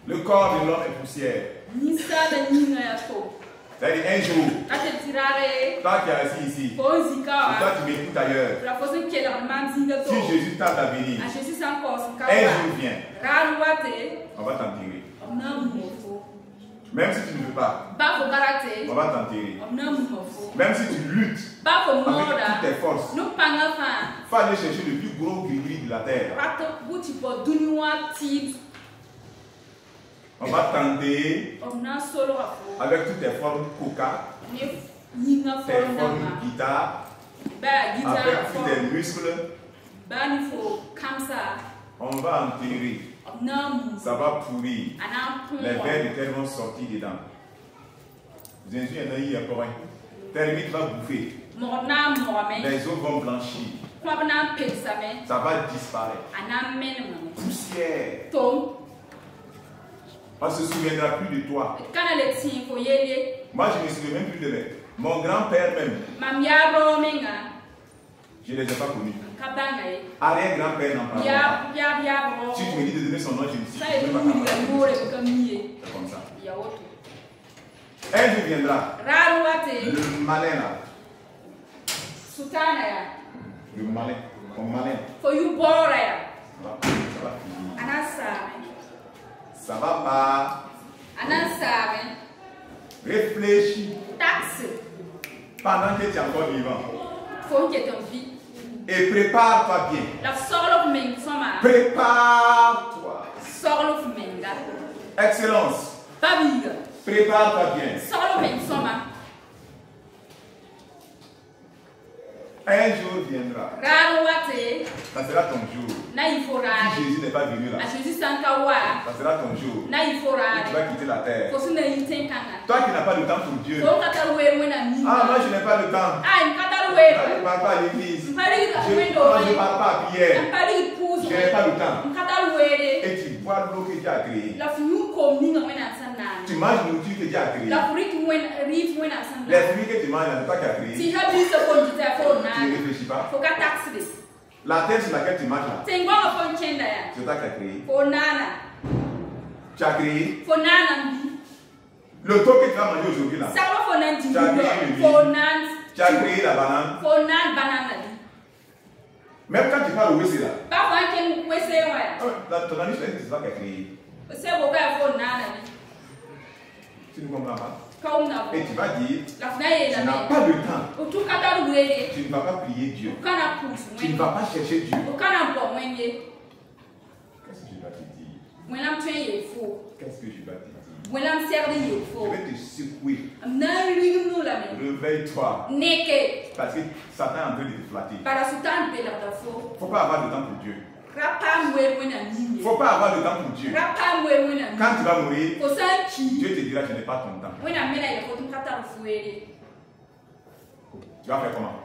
Le corps de l'homme est poussière. C'est-à-dire un jour, toi qui es assis ici, et toi qui m'écoutes ailleurs, si Jésus tarde à venir, un jour vient, on va t'enterrer. Même si tu ne veux pas, on va t'enterrer. Même si tu luttes avec toutes tes forces, il faut aller chercher le plus gros gris-gris de la terre. On va t'enterrer avec toutes tes formes coca, tes formes guitare, avec tous tes muscles. On va enterrer. Ça va pourrir. Les vers de terre vont sortir dedans. Jésus est naïf encore. Termite va bouffer. Les eaux vont blanchir. Ça va disparaître. Poussière. On ne se souviendra plus de toi. Moi, je ne me souviens même plus de lui. Mon grand-père même. Je ne les ai pas connus. Arrière-grand-père n'en parle pas. Si tu me dis de donner son nom, je ne sais pas. C'est comme ça. Un jour viendra. Le malin là. Le malin. Ton malin. Ça va pas. Réfléchis. Pendant que tu es encore vivant. Et prépare-toi bien. Prépare-toi. Excellence. Prépare-toi bien. Un jour viendra. Ça sera ton jour. Si Jésus n'est pas venu là, ça sera ton jour. Tu vas quitter la terre. Toi qui n'as pas le temps pour Dieu. Ah, moi je n'ai pas le temps. Je ne parle pas à l'église. Moi je ne parle pas à prière. Je n'ai pas le temps. Et tu bois l'eau que Dieu a créée. Tu manges nourriture que Dieu a créée. Les fruits que tu manges, c'est toi qui as créé. Tu ne réfléchis pas. La terre sur laquelle tu marches là, c'est toi qui as créé. Tu as créé. Le taux que tu vas manger aujourd'hui là, tu as créé le riz. Tu as créé la banane. Même quand tu parles au WC là, ton ami, c'est toi qui as créé. Tu ne comprends pas? Et tu vas dire, tu n'as pas le temps. Tu ne vas pas prier Dieu. Tu ne vas pas chercher Dieu. Qu'est-ce que je dois te dire? Qu'est-ce que je dois te dire? Je vais te secouer. Réveille-toi. Parce que Satan est en train de te flatter. Il ne faut pas avoir de temps pour Dieu. Il ne faut pas avoir de temps pour Dieu. Quand tu vas mourir, Dieu te dira que je n'ai pas ton temps. Tu vas faire comment?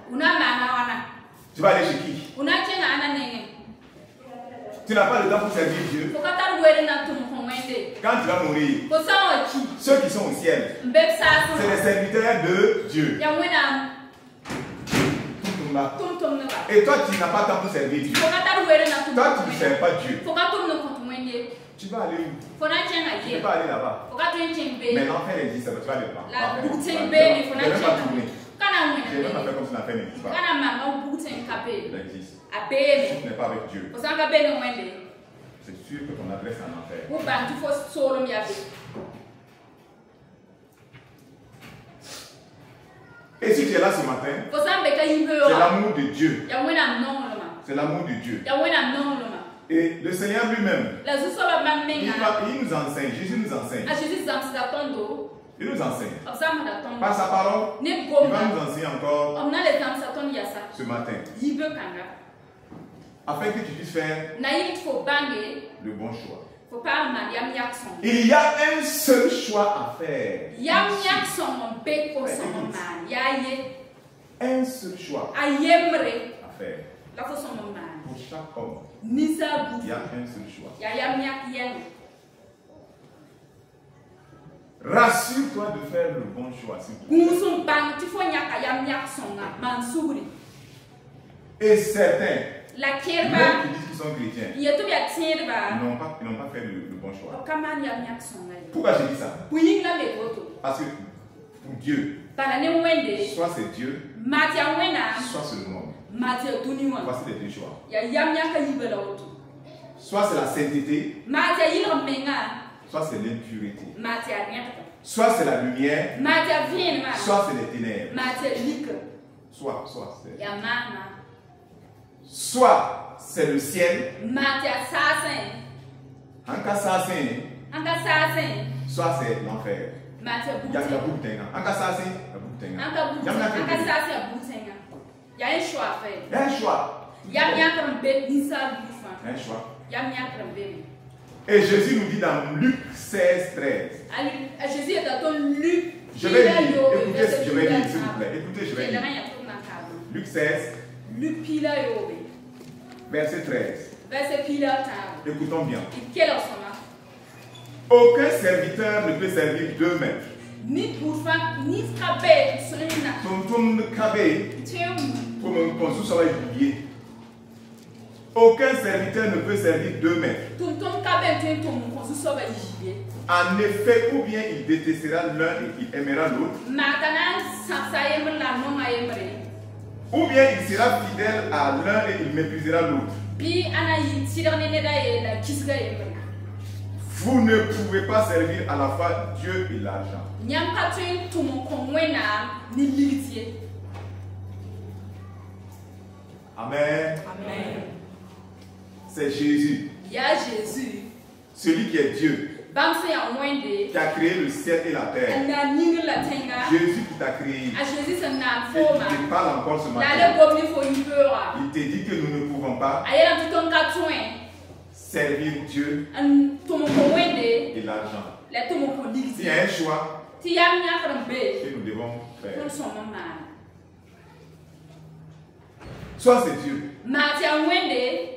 Tu vas aller chez qui? Tu n'as pas le temps pour servir Dieu. Quand tu vas mourir, ceux qui sont au ciel, c'est les serviteurs de Dieu. Et toi, tu n'as pas le temps pour servir Dieu. Toi, tu ne sers pas Dieu. Tu vas aller où? Tu ne peux pas aller là-bas. Mais l'enfer existe, tu vas aller là-bas. Je ne vais pas tourner. Je ne vais pas faire comme si l'enfer n'existe pas. Il existe. Si tu n'es pas avec Dieu, c'est sûr que ton adresse est en enfer. Et si tu es là ce matin, c'est l'amour de Dieu. C'est l'amour de Dieu. Et le Seigneur lui-même, il nous enseigne, Jésus nous enseigne. Il nous enseigne. Par sa parole, il va nous enseigner encore ce matin. Afin que tu puisses faire le bon choix. Il y a un seul choix à faire. Un seul choix à faire. Pour chaque homme, il y a un seul choix. Rassure-toi de faire le bon choix. Et certains, Même qui disent qu'ils sont chrétiens, ils n'ont pas fait le bon choix. Pourquoi je dis ça? Parce que pour Dieu, soit c'est Dieu, soit c'est le monde. Voici les deux choix. Soit c'est la sainteté, soit c'est l'impureté. Soit c'est la lumière, soit c'est les ténèbres. Soit c'est le ciel, soit c'est l'enfer. Il y a un choix à faire. Il y a un choix. Un choix. Et Jésus nous dit dans Luc 16, 13. Jésus est dans Luc. Je vais lire. Écoutez, je vais lire, s'il vous plaît. Écoutez, je vais lire. Luc 16. Verset 13. Écoutons bien. Aucun serviteur ne peut servir deux maîtres. Aucun serviteur ne peut servir deux maîtres. En effet, ou bien il détestera l'un et il aimera l'autre, ou bien il sera fidèle à l'un et il méprisera l'autre. Vous ne pouvez pas servir à la fois Dieu et l'argent. Amen. C'est Jésus. Celui qui est Dieu. Qui a créé le ciel et la terre. Jésus qui t'a créé. Et qui te parle encore ce matin. Il te dit que nous ne pouvons pas servir Dieu et l'argent. Il y a un choix que nous devons faire. Soit c'est Dieu,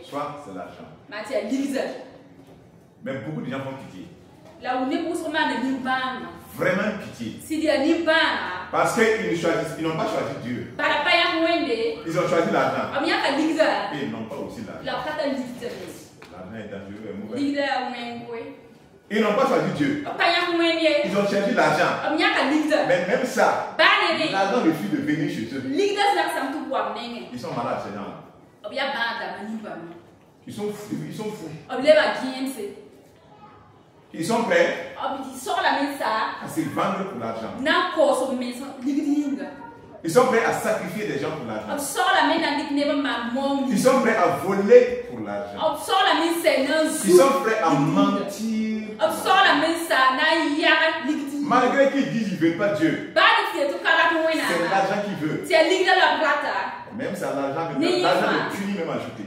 soit c'est l'argent. Mais beaucoup de gens font pitié. Vraiment pitié. Parce qu'ils n'ont pas choisi Dieu. Ils ont choisi l'argent. Et ils n'ont pas aussi l'argent. L'argent est dangereux et mauvais. Ils n'ont pas choisi Dieu. Ils ont cherché l'argent. Mais même ça, l'argent refuse de venir chez eux. Ils sont malades, ces gens-là. Ils sont fous. Ils sont prêts à se vendre pour l'argent. Ils sont prêts à sacrifier des gens pour l'argent. Ils sont prêts à voler pour l'argent. Ils sont prêts à mentir. Malgré qu'ils disent qu'ils ne veulent pas Dieu, c'est l'argent qu'ils veulent. Même ça, l'argent de punit même ajouté.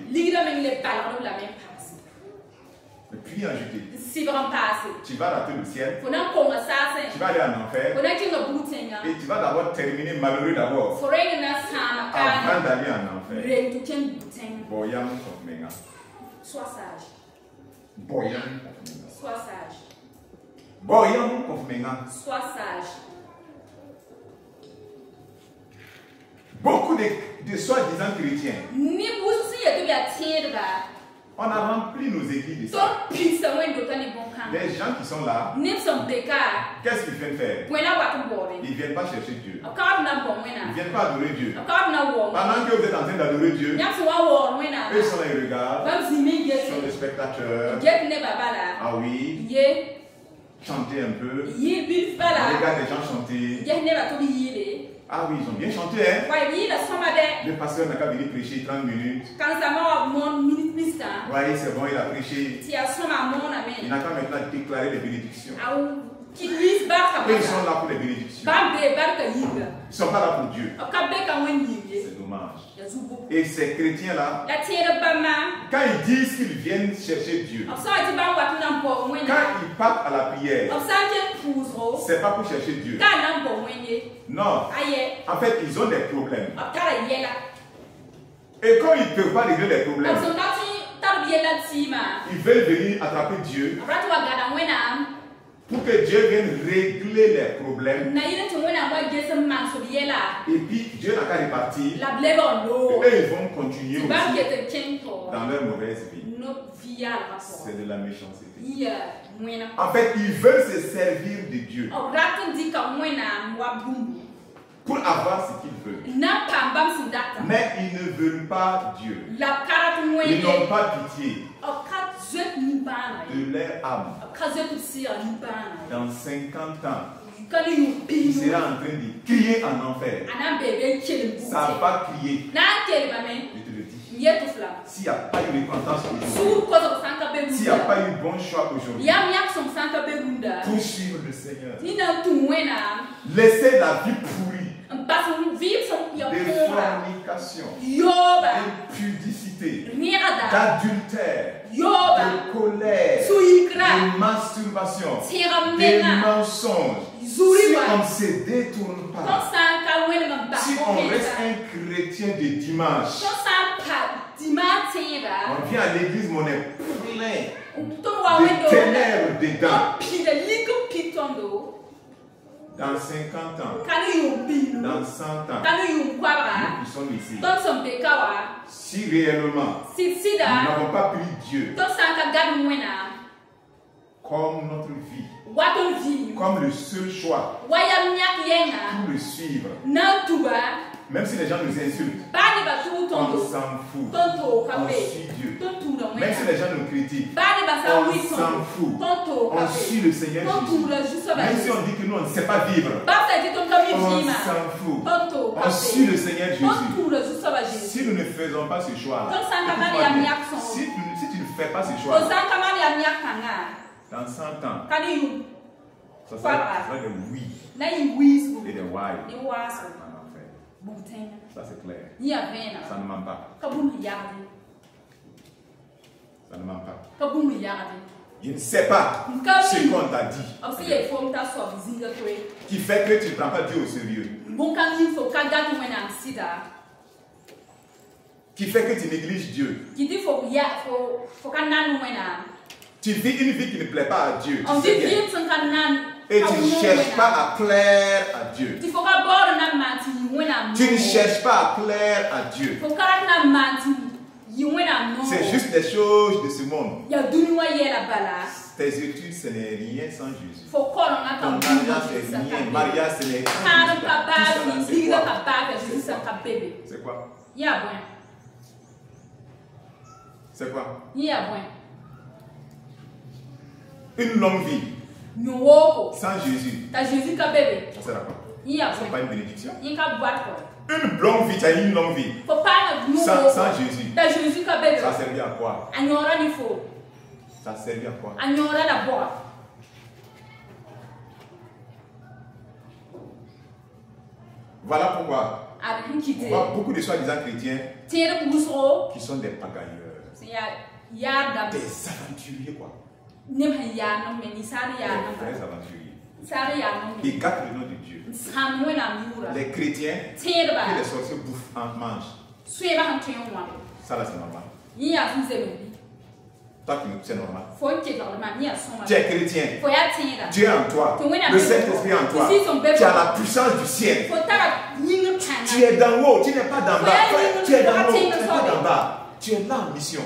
Le punit ajouté. Tu vas rater le ciel. Tu vas aller en enfer. Et tu vas d'abord terminer malheureux d'abord. Avant d'aller en enfer. Sois sage. Sois sage. Beaucoup de soi-disant chrétiens, on a rempli nos églises de ça. Des gens qui sont là, qu'est-ce qu'ils viennent faire? Ils ne viennent pas chercher Dieu. Ils ne viennent pas adorer Dieu. Pendant que vous êtes en train d'adorer Dieu, eux sont là, ils regardent. Ils sont des spectateurs. Ah oui. Chanter un peu. Regarde les gens chanter. Ah oui, ils ont bien chanté, hein? Le pasteur n'a qu'à venir prêcher 30 minutes. Oui, c'est bon, il a prêché. Il n'a qu'à maintenant déclarer les bénédictions. Ils sont là pour les bénédictions. Ils ne sont pas là pour Dieu. C'est dommage. Et ces chrétiens-là, quand ils disent qu'ils viennent chercher Dieu, quand ils partent à la prière, c'est pas pour chercher Dieu. Non. En fait, ils ont des problèmes. Et quand ils ne peuvent pas régler les problèmes, ils veulent venir attraper Dieu Pour que Dieu vienne régler les problèmes. Et puis Dieu n'a qu'à répartir. Et eux, ils vont continuer aussi dans leur mauvaise vie. C'est de la méchanceté. En fait, ils veulent se servir de Dieu pour avoir ce qu'ils veulent. Mais ils ne veulent pas Dieu. Ils n'ont pas pitié de leur âme. Dans 50 ans, il sera en train de crier en enfer. Ça va crier. Je te le dis. S'il n'y a pas eu repentance aujourd'hui, s'il n'y a pas eu bon choix aujourd'hui, pour suivre le Seigneur, laissez la vie pourrie de fornication, d'impudicité, d'adultère, de colère, de masturbation, de mensonges. Si on ne se détourne pas, si on reste un chrétien de dimanche, on vient à l'église, mais on est plein de ténèbres dedans. Dans 50 ans, dans 100 ans, nous qui sommes ici, si réellement nous n'avons pas pris Dieu comme notre vie, comme le seul choix pour le suivre, même si les gens nous insultent, on s'en fout, on suit Dieu. Même si les gens nous critiquent, on s'en fout, on suit le Seigneur Jésus. Même si on dit que nous on ne sait pas vivre, on s'en fout, on suit le Seigneur Jésus. Si nous ne faisons pas ce choix, si tu ne fais pas ce choix, dans 100 ans, ça sera des oui et des why. Ça c'est clair. Ça ne ment pas. Ça ne ment pas. Je ne sais pas ce qu'on t'a dit qui fait que tu ne prends pas Dieu au sérieux. Qui fait que tu négliges Dieu. Tu vis une vie qui ne plaît pas à Dieu. Et tu ne cherches pas à plaire à Dieu. Tu ne cherches pas à plaire à Dieu. C'est juste des choses de ce monde. Tes études, ce n'est rien sans Jésus. Ton mariage, c'est rien. Mariage, ce n'est rien. C'est quoi? C'est quoi? Une longue vie sans Jésus, ça sert à quoi? C'est pas une bénédiction. Une longue vie, tu as une longue vie sans Jésus, ça servait à quoi? Ça servait à quoi? Voilà pourquoi on voit beaucoup de soi-disant chrétiens qui sont des pagailleurs, des aventuriers quoi. Des vrais aventuriers. Ils gâtent le nom de Dieu. Les chrétiens que les sorciers bouffent en mangent. Ça là c'est normal. Toi c'est normal. Tu es chrétien. Dieu est en toi. Le Saint-Esprit est en toi. Tu as la puissance du ciel. Tu es d'en haut. Tu n'es pas d'en bas. Tu es d'en haut. Tu n'es pas d'en bas. Tu es là en mission.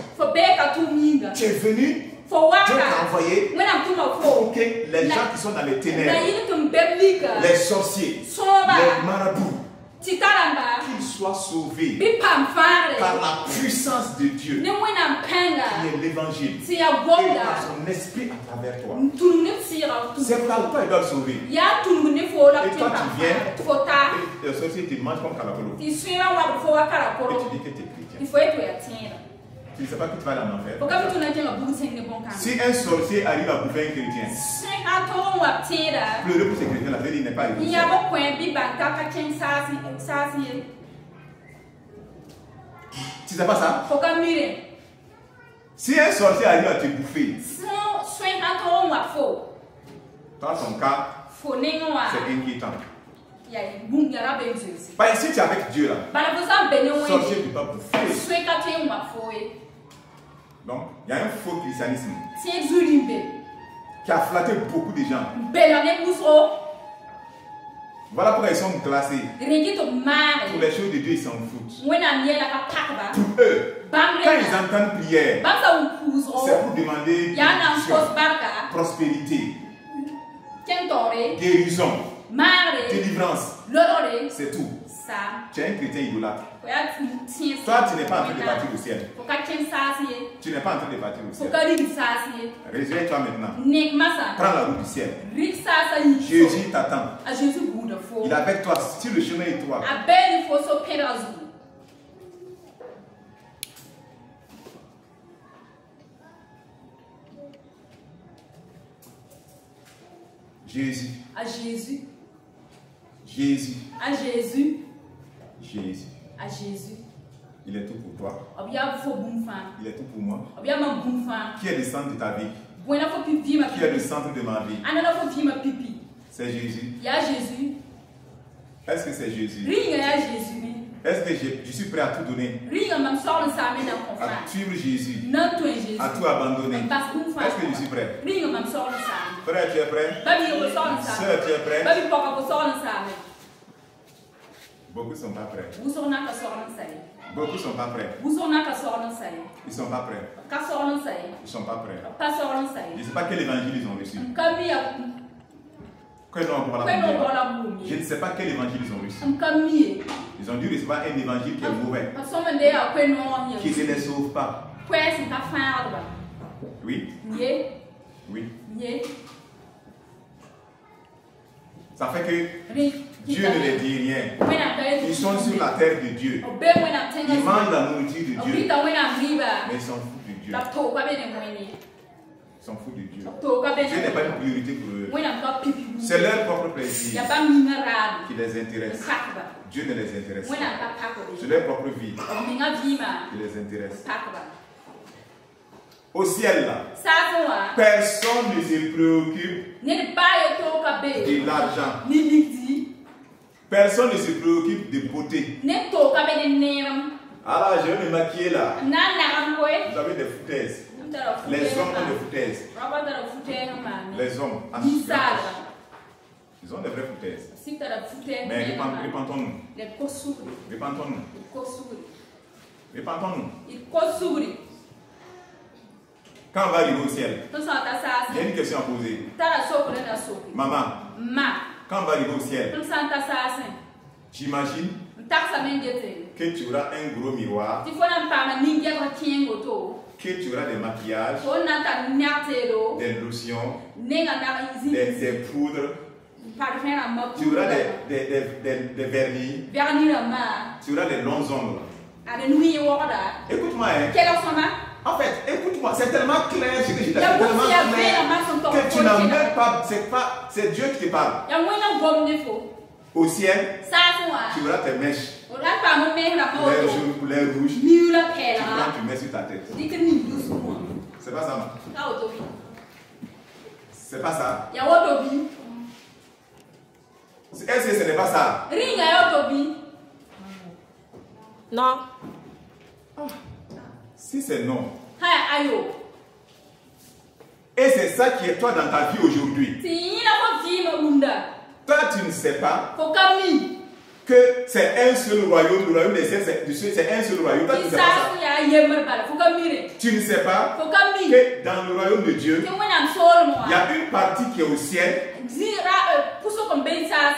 Tu es venu. Dieu t'a envoyé pour que les gens qui sont dans les ténèbres, les sorciers, les marabouts, qu'ils soient sauvés par la puissance de Dieu, qui est l'évangile, et par son esprit à travers toi. C'est là où toi ils doivent sauver. Et toi tu viens, et le sorcier te mange comme Kalakolo. Et tu dis que tu es chrétien. Tu ne sais pas que tu vas aller en enfer. Si un sorcier arrive à bouffer un chrétien, pleurer pour ce chrétien, la veille il n'est pas arrivé. Tu ne sais pas ça? Si un sorcier arrive à te bouffer, dans ton cas, c'est inquiétant. Si tu es avec Dieu là, le sorcier ne peut pas bouffer. Donc, il y a un faux christianisme. qui a flatté beaucoup de gens. Voilà pourquoi ils sont classés. Pour les choses de Dieu, ils s'en foutent. Pour eux, quand ils entendent prière, c'est pour demander prospérité, guérison, délivrance. C'est tout. Tu es un chrétien idolâtre. Toi, tu n'es pas en train de partir au ciel. Tu n'es pas en train de partir au ciel. Réveille-toi maintenant. Prends la route du ciel. Jésus t'attend. Il est avec toi sur le chemin étroit. Jésus. À Jésus. Jésus. À Jésus. Jésus. À Jésus. Il est tout pour toi. Il est tout pour moi. Qui est le centre de ta vie? Qui est le centre de ma vie? C'est Jésus. Jésus. Est-ce que c'est Jésus? Est-ce que je suis prêt à tout donner? À suivre Jésus. À tout abandonner. Est-ce que je suis prêt? Frère, tu es prêt? Sœur, tu es prêt? Beaucoup ne sont pas prêts. Beaucoup ne sont pas prêts. Ils ne sont pas prêts. Ils ne sont pas prêts. Je ne sais pas quel évangile ils ont reçu. Je ne sais pas quel évangile ils ont reçu. Ils ont dû recevoir un évangile qui est mauvais, qui ne les sauve pas. Oui. Oui. Ça fait que Dieu ne les dit rien. Ils sont sur la terre de Dieu. Ils mangent la nourriture de Dieu. Mais ils s'en foutent de Dieu. Ils s'en foutent de Dieu. Dieu n'est pas une priorité pour eux. C'est leur propre plaisir qui les intéresse. Dieu ne les intéresse pas. C'est leur propre vie qui les intéresse. Au ciel, là, personne ne se préoccupe de l'argent. Personne ne se préoccupe de beauté. Alors, je vais me maquiller là. Vous avez des foutaises. Les hommes ont des foutaises. Les hommes. Ils ont des vraies foutaises. Mais repentons-nous. Repentons-nous. Repentons-nous. Quand on va arriver au ciel, il y a une question à poser. Maman, quand on va arriver au ciel, j'imagine que tu auras un gros miroir, que tu auras des maquillages, des lotions, des poudres, tu auras des vernis, tu auras des longs ongles. Écoute-moi, en fait, écoute-moi, c'est tellement clair ce que je dis, c'est tellement clair que tu n'as même pas, c'est Dieu qui te parle. Au ciel, tu auras tes mèches. Couleur jaune, couleur rouge. Tu prends, tu mets sur ta tête. C'est pas ça. C'est pas ça. Est-ce que ce n'est pas ça? Non. Si c'est non. Et c'est ça qui est toi dans ta vie aujourd'hui. Toi, tu ne sais pas que c'est un seul royaume, le royaume des cieux, c'est un seul royaume. Toi, tu ne sais pas ça. Tu ne sais pas que dans le royaume de Dieu, il y a une partie qui est au ciel et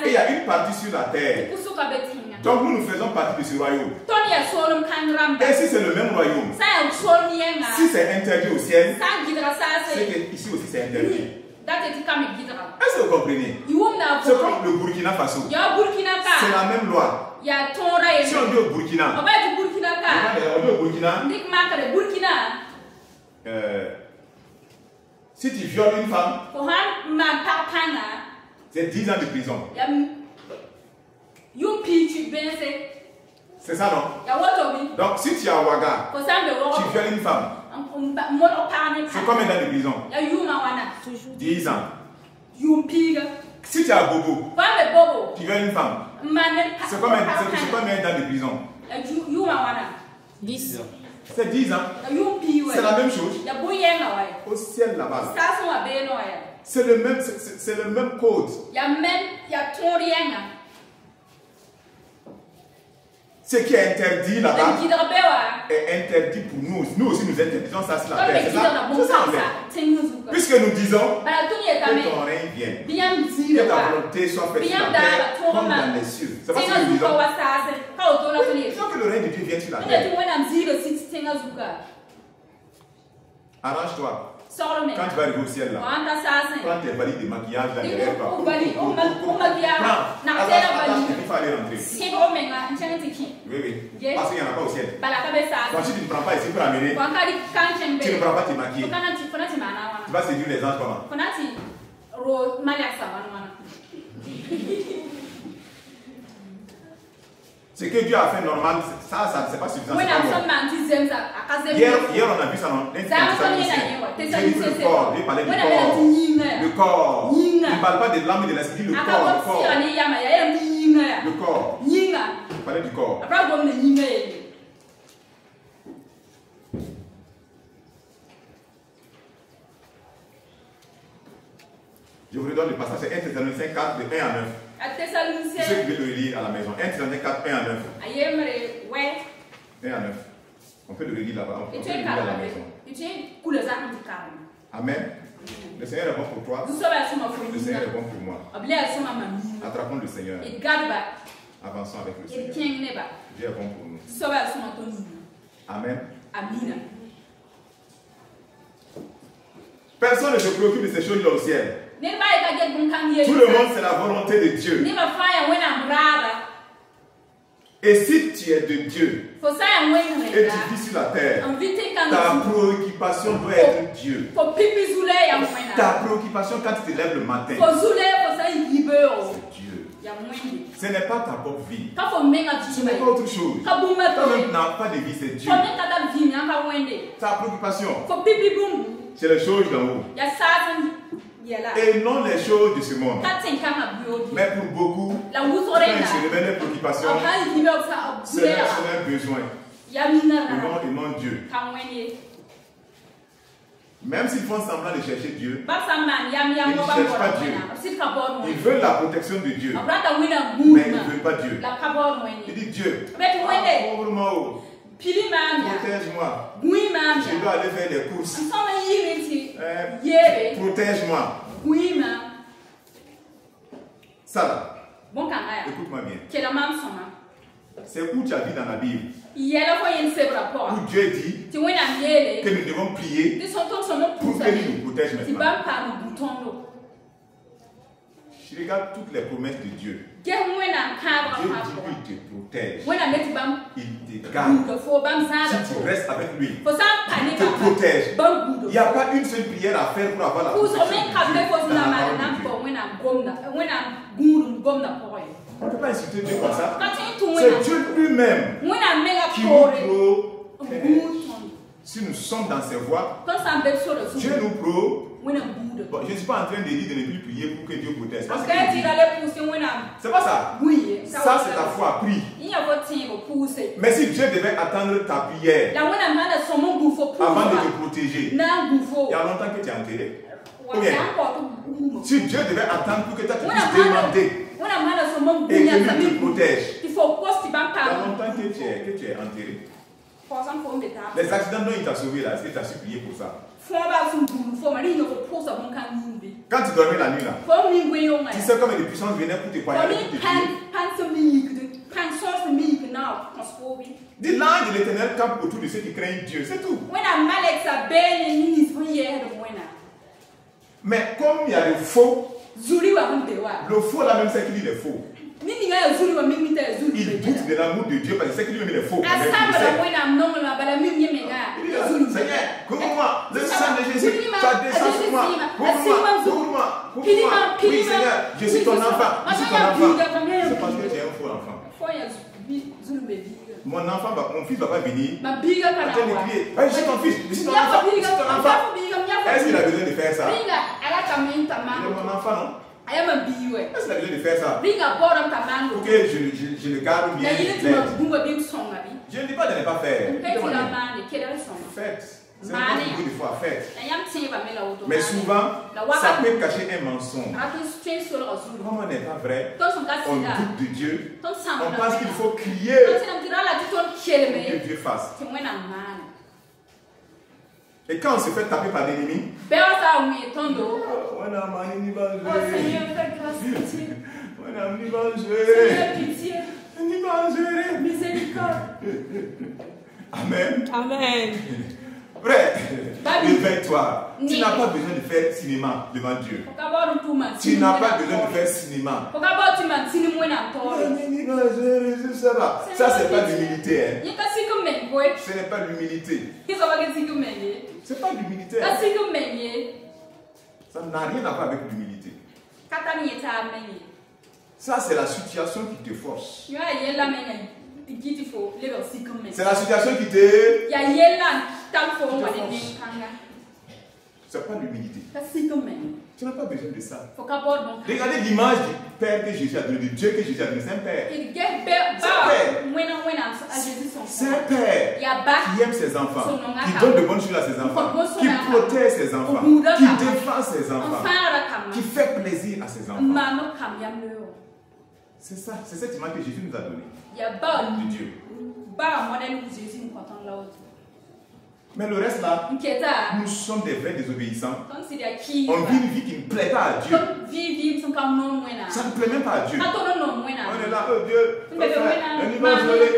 il y a une partie sur la terre. Donc nous faisons partie de ce royaume. Et si c'est le même royaume, si c'est interdit au ciel, c'est que ici aussi c'est interdit. Est-ce que vous comprenez? C'est comme le Burkina Faso. C'est la même loi. Si on dit au Burkina, si tu violes une femme, c'est 10 ans de prison. C'est ça, non? Donc si tu es à Ouaga, tu violes une femme, c'est combien d'années de prison? 10 ans. Si tu es à Bobo, tu violes une femme, c'est combien d'années de prison? 10. C'est 10 ans. C'est la même chose. Au ciel là-bas. C'est le même code. Ce qui est interdit là-bas est interdit pour nous. Nous aussi nous interdisons ça sur la terre. C'est ça en fait. Puisque nous disons que ton règne vienne, que ta volonté soit faite sur la terre comme dans les cieux. C'est pas ce que nous disons. Oui, disons que le règne de Dieu vienne sur la terre. Arrange-toi. Quand tu vas arriver au ciel là, prends tes valises de maquillage là derrière toi. Prends. Il faut aller rentrer. Oui. Parce qu'il n'y en a pas au ciel. Donc si tu ne prends pas ici pour amener, tu ne prends pas te maquiller. Tu vas séduire les anges comment? Ce que Dieu a fait normal, ça c'est pas suffisant. Hier on a vu ça dans l'intérieur. Le corps, il parlait du corps. Le corps. Il ne parle pas de l'âme et de l'esprit, le corps. Le corps. Il parlait du corps. Je vous redonne le passage, c'est 1 Thessaloniciens 4, de 1 à 9. Pour ceux qui veulent le lire à la maison. 1 Thessaloniciens 4, 1 à 9. 1 à 9. On peut le relire là-bas. On peut le lire à la maison. Amen. Le Seigneur est bon pour toi. Le Seigneur est bon pour moi. Attrapons le Seigneur. Avançons avec le Seigneur. Dieu est bon pour nous. Amen. Personne ne se préoccupe de ces choses-là au ciel. Tout le monde, c'est la volonté de Dieu. Et si tu es de Dieu et tu vis sur la terre, ta préoccupation doit être Dieu. Ta préoccupation quand tu te lèves le matin, c'est Dieu. Ce n'est pas ta propre vie. Ce n'est pas autre chose. Toi-même, tu n'as pas de vie, c'est Dieu. Ta préoccupation, c'est les choses d'en haut. Et non les choses de ce monde. Mais pour beaucoup, quand ils se révèlent les préoccupations, c'est un besoin. Et non Dieu. Même s'ils font semblant de chercher Dieu, ils ne cherchent pas Dieu. Ils veulent la protection de Dieu, mais ils ne veulent pas Dieu. Il dit Dieu, ouvre-moi, protège-moi. Je dois aller faire des courses. Protège-moi. Ça là, écoute-moi bien. C'est où tu as vu dans la Bible où Dieu dit que nous devons prier pour que lui nous protège maintenant. Je regarde toutes les promesses de Dieu. Dieu dit qu'il te protège. Il te garde. Si tu restes avec lui, il te protège. Il n'y a pas une seule prière à faire pour avoir la protection de Dieu. On ne peut pas insulter Dieu comme ça. C'est Dieu lui-même qui nous protège. Si nous sommes dans ses voies, Dieu nous protège. Bon, je ne suis pas en train de dire de ne plus prier pour que Dieu protège. C'est pas ça. Ça, c'est ta foi. Prie. Mais si Dieu devait attendre ta prière avant de te protéger, il y a longtemps que tu es enterré. Ou bien, si Dieu devait attendre pour que tu puisses demander et que lui te protège, il y a longtemps que tu es enterré. Les accidents dont il t'a sauvé là, est-ce que tu as supplié pour ça? Quand tu dormais la nuit là, tu sais comme les puissances venaient pour te poignarder, pour te tuer. Dis l'ange de l'Éternel campe autour de ceux qui craignent Dieu, c'est tout. Mais comme il y a le faux là même c'est qu'il dit le faux. Il doute de l'amour de Dieu parce que c'est qu'il lui est faux. Seigneur, couvre-moi, le sang de Jésus, ça descend sur moi. Couvre-moi. Oui, Seigneur, je suis ton enfant. C'est parce que tu es un faux enfant. Mon enfant, mon fils ne va pas venir. Je suis ton fils, je suis ton enfant. Est-ce qu'il a besoin de faire ça? Il est mon enfant, non? Est-ce qu'il a besoin de faire ça? Pour que je le garde bien. Je ne dis pas de ne pas faire. Faites. C'est pas beaucoup de fois fait. Mais souvent, ça peut cacher un mensonge. Comme on n'est pas vrai, on doute de Dieu, on pense qu'il faut crier pour que Dieu fasse. Et quand on se fait taper par l'ennemi, Amen. Amen. Frère, réveille-toi. Tu n'as pas besoin de faire cinéma devant Dieu. Tu n'as pas besoin de faire cinéma. Ça, c'est pas l'humilité. Hein. Ce n'est pas l'humilité. C'est pas l'humilité. Ça n'a rien à voir avec l'humilité. Ça, c'est la situation qui te force. C'est la situation qui te... C'est pas l'humilité. Tu n'as pas besoin de ça. Regardez l'image du Père que Jésus a donné, du Dieu que Jésus a donné. C'est un Père. C'est un Père qui aime ses enfants, qui donne de bonnes choses à ses enfants, qui protège ses enfants, qui défend ses enfants, qui fait plaisir à ses enfants. C'est ça, c'est cette image que Jésus nous a donnée. Du Dieu. Mais le reste là, nous sommes des vrais désobéissants. On vit une vie qui ne plaît pas à Dieu. Ça ne plaît même pas à Dieu. On est là, oh Dieu, on y va jouer.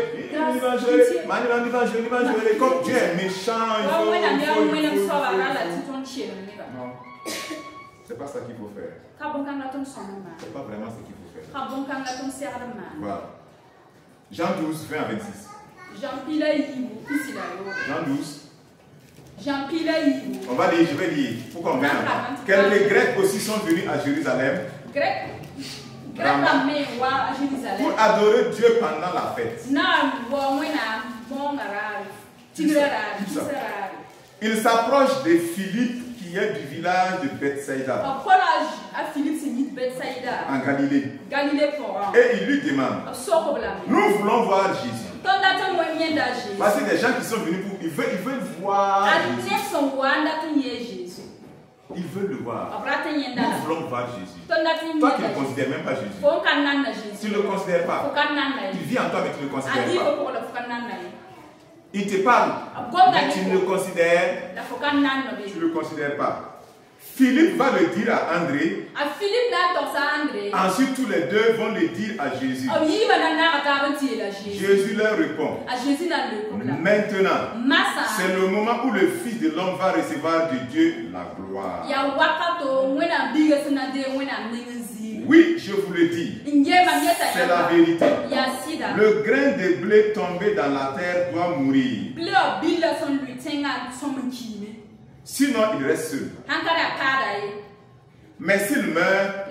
Comme Dieu est méchant, il faut. Non, c'est pas ça qu'il faut faire. C'est pas vraiment ce qu'il faut faire. Voilà. Jean 12, 20 à 26. Jean 12. On va lire, je vais lire pour qu'on vienne. Quelques Grecs aussi sont venus à Jérusalem pour adorer Dieu pendant la fête. Il s'approche de Philippe qui est du village de Bethsaïda en Galilée. Et il lui demande, nous voulons voir Jésus. Parce que des gens qui sont venus pour... Ils veulent voir Jésus. Ils veulent le voir. Nous voulons voir Jésus. Toi qui ne considères même pas Jésus. Tu ne le considères pas. Il vit en toi mais tu ne le considères pas. Il te parle mais tu ne le considères pas. Philippe va le dire à André. Ensuite, tous les deux vont le dire à Jésus. Jésus leur répond. Maintenant, c'est le moment où le Fils de l'homme va recevoir de Dieu la gloire. Oui, je vous le dis, c'est la vérité. Le grain de blé tombé dans la terre doit mourir. Sinon, il reste seul. Mais s'il meurt,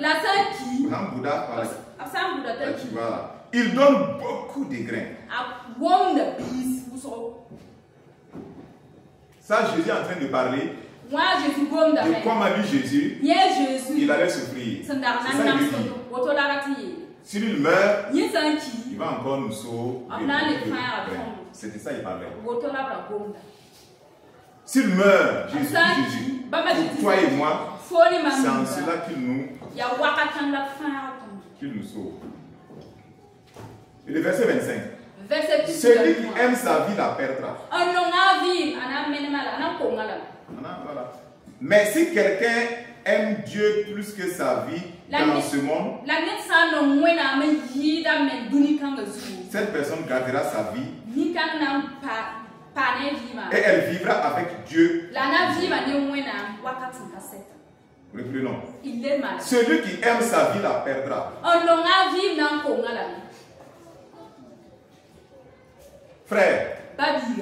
il donne beaucoup de grains. Ça, Jésus est en train de parler de comme a dit Jésus, il allait souffrir. C'est ça qu'il dit. S'il meurt, il va encore nous sauver. C'était ça qu'il parlait. S'il meurt, Jésus, pour toi et moi, c'est en cela qu'il nous sauve. Et le verset 25. Celui qui aime sa vie la perdra. Voilà. Mais si quelqu'un aime Dieu plus que sa vie dans ce monde, cette personne gardera sa vie et elle vivra avec Dieu. Reprenons. Celui qui aime sa vie la perdra. Frère,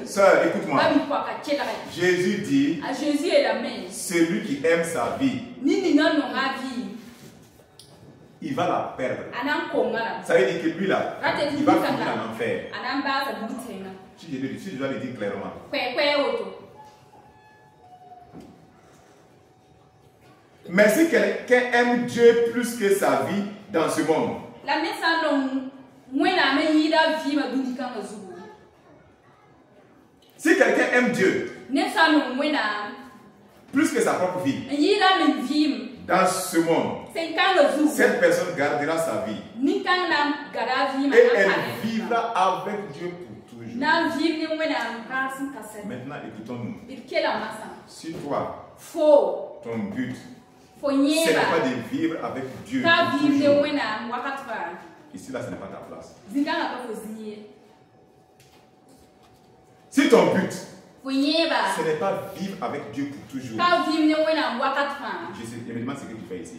sœur, écoute-moi. Jésus dit, celui qui aime sa vie, il va la perdre. Ça veut dire que lui là, il va finir en enfer. Si je dois le dire clairement. Mais si quelqu'un aime Dieu plus que sa vie dans ce monde, si quelqu'un aime Dieu, plus que sa propre vie. Dans ce monde, cette personne gardera sa vie. Et elle vivra avec Dieu pour toujours. Maintenant, écoutons-nous. Si toi, ton but, ce n'est pas de vivre avec Dieu pour toujours, ici, là, ce n'est pas ta place. Si ton but, ce n'est pas vivre avec Dieu pour toujours, je me demande ce que tu fais ici.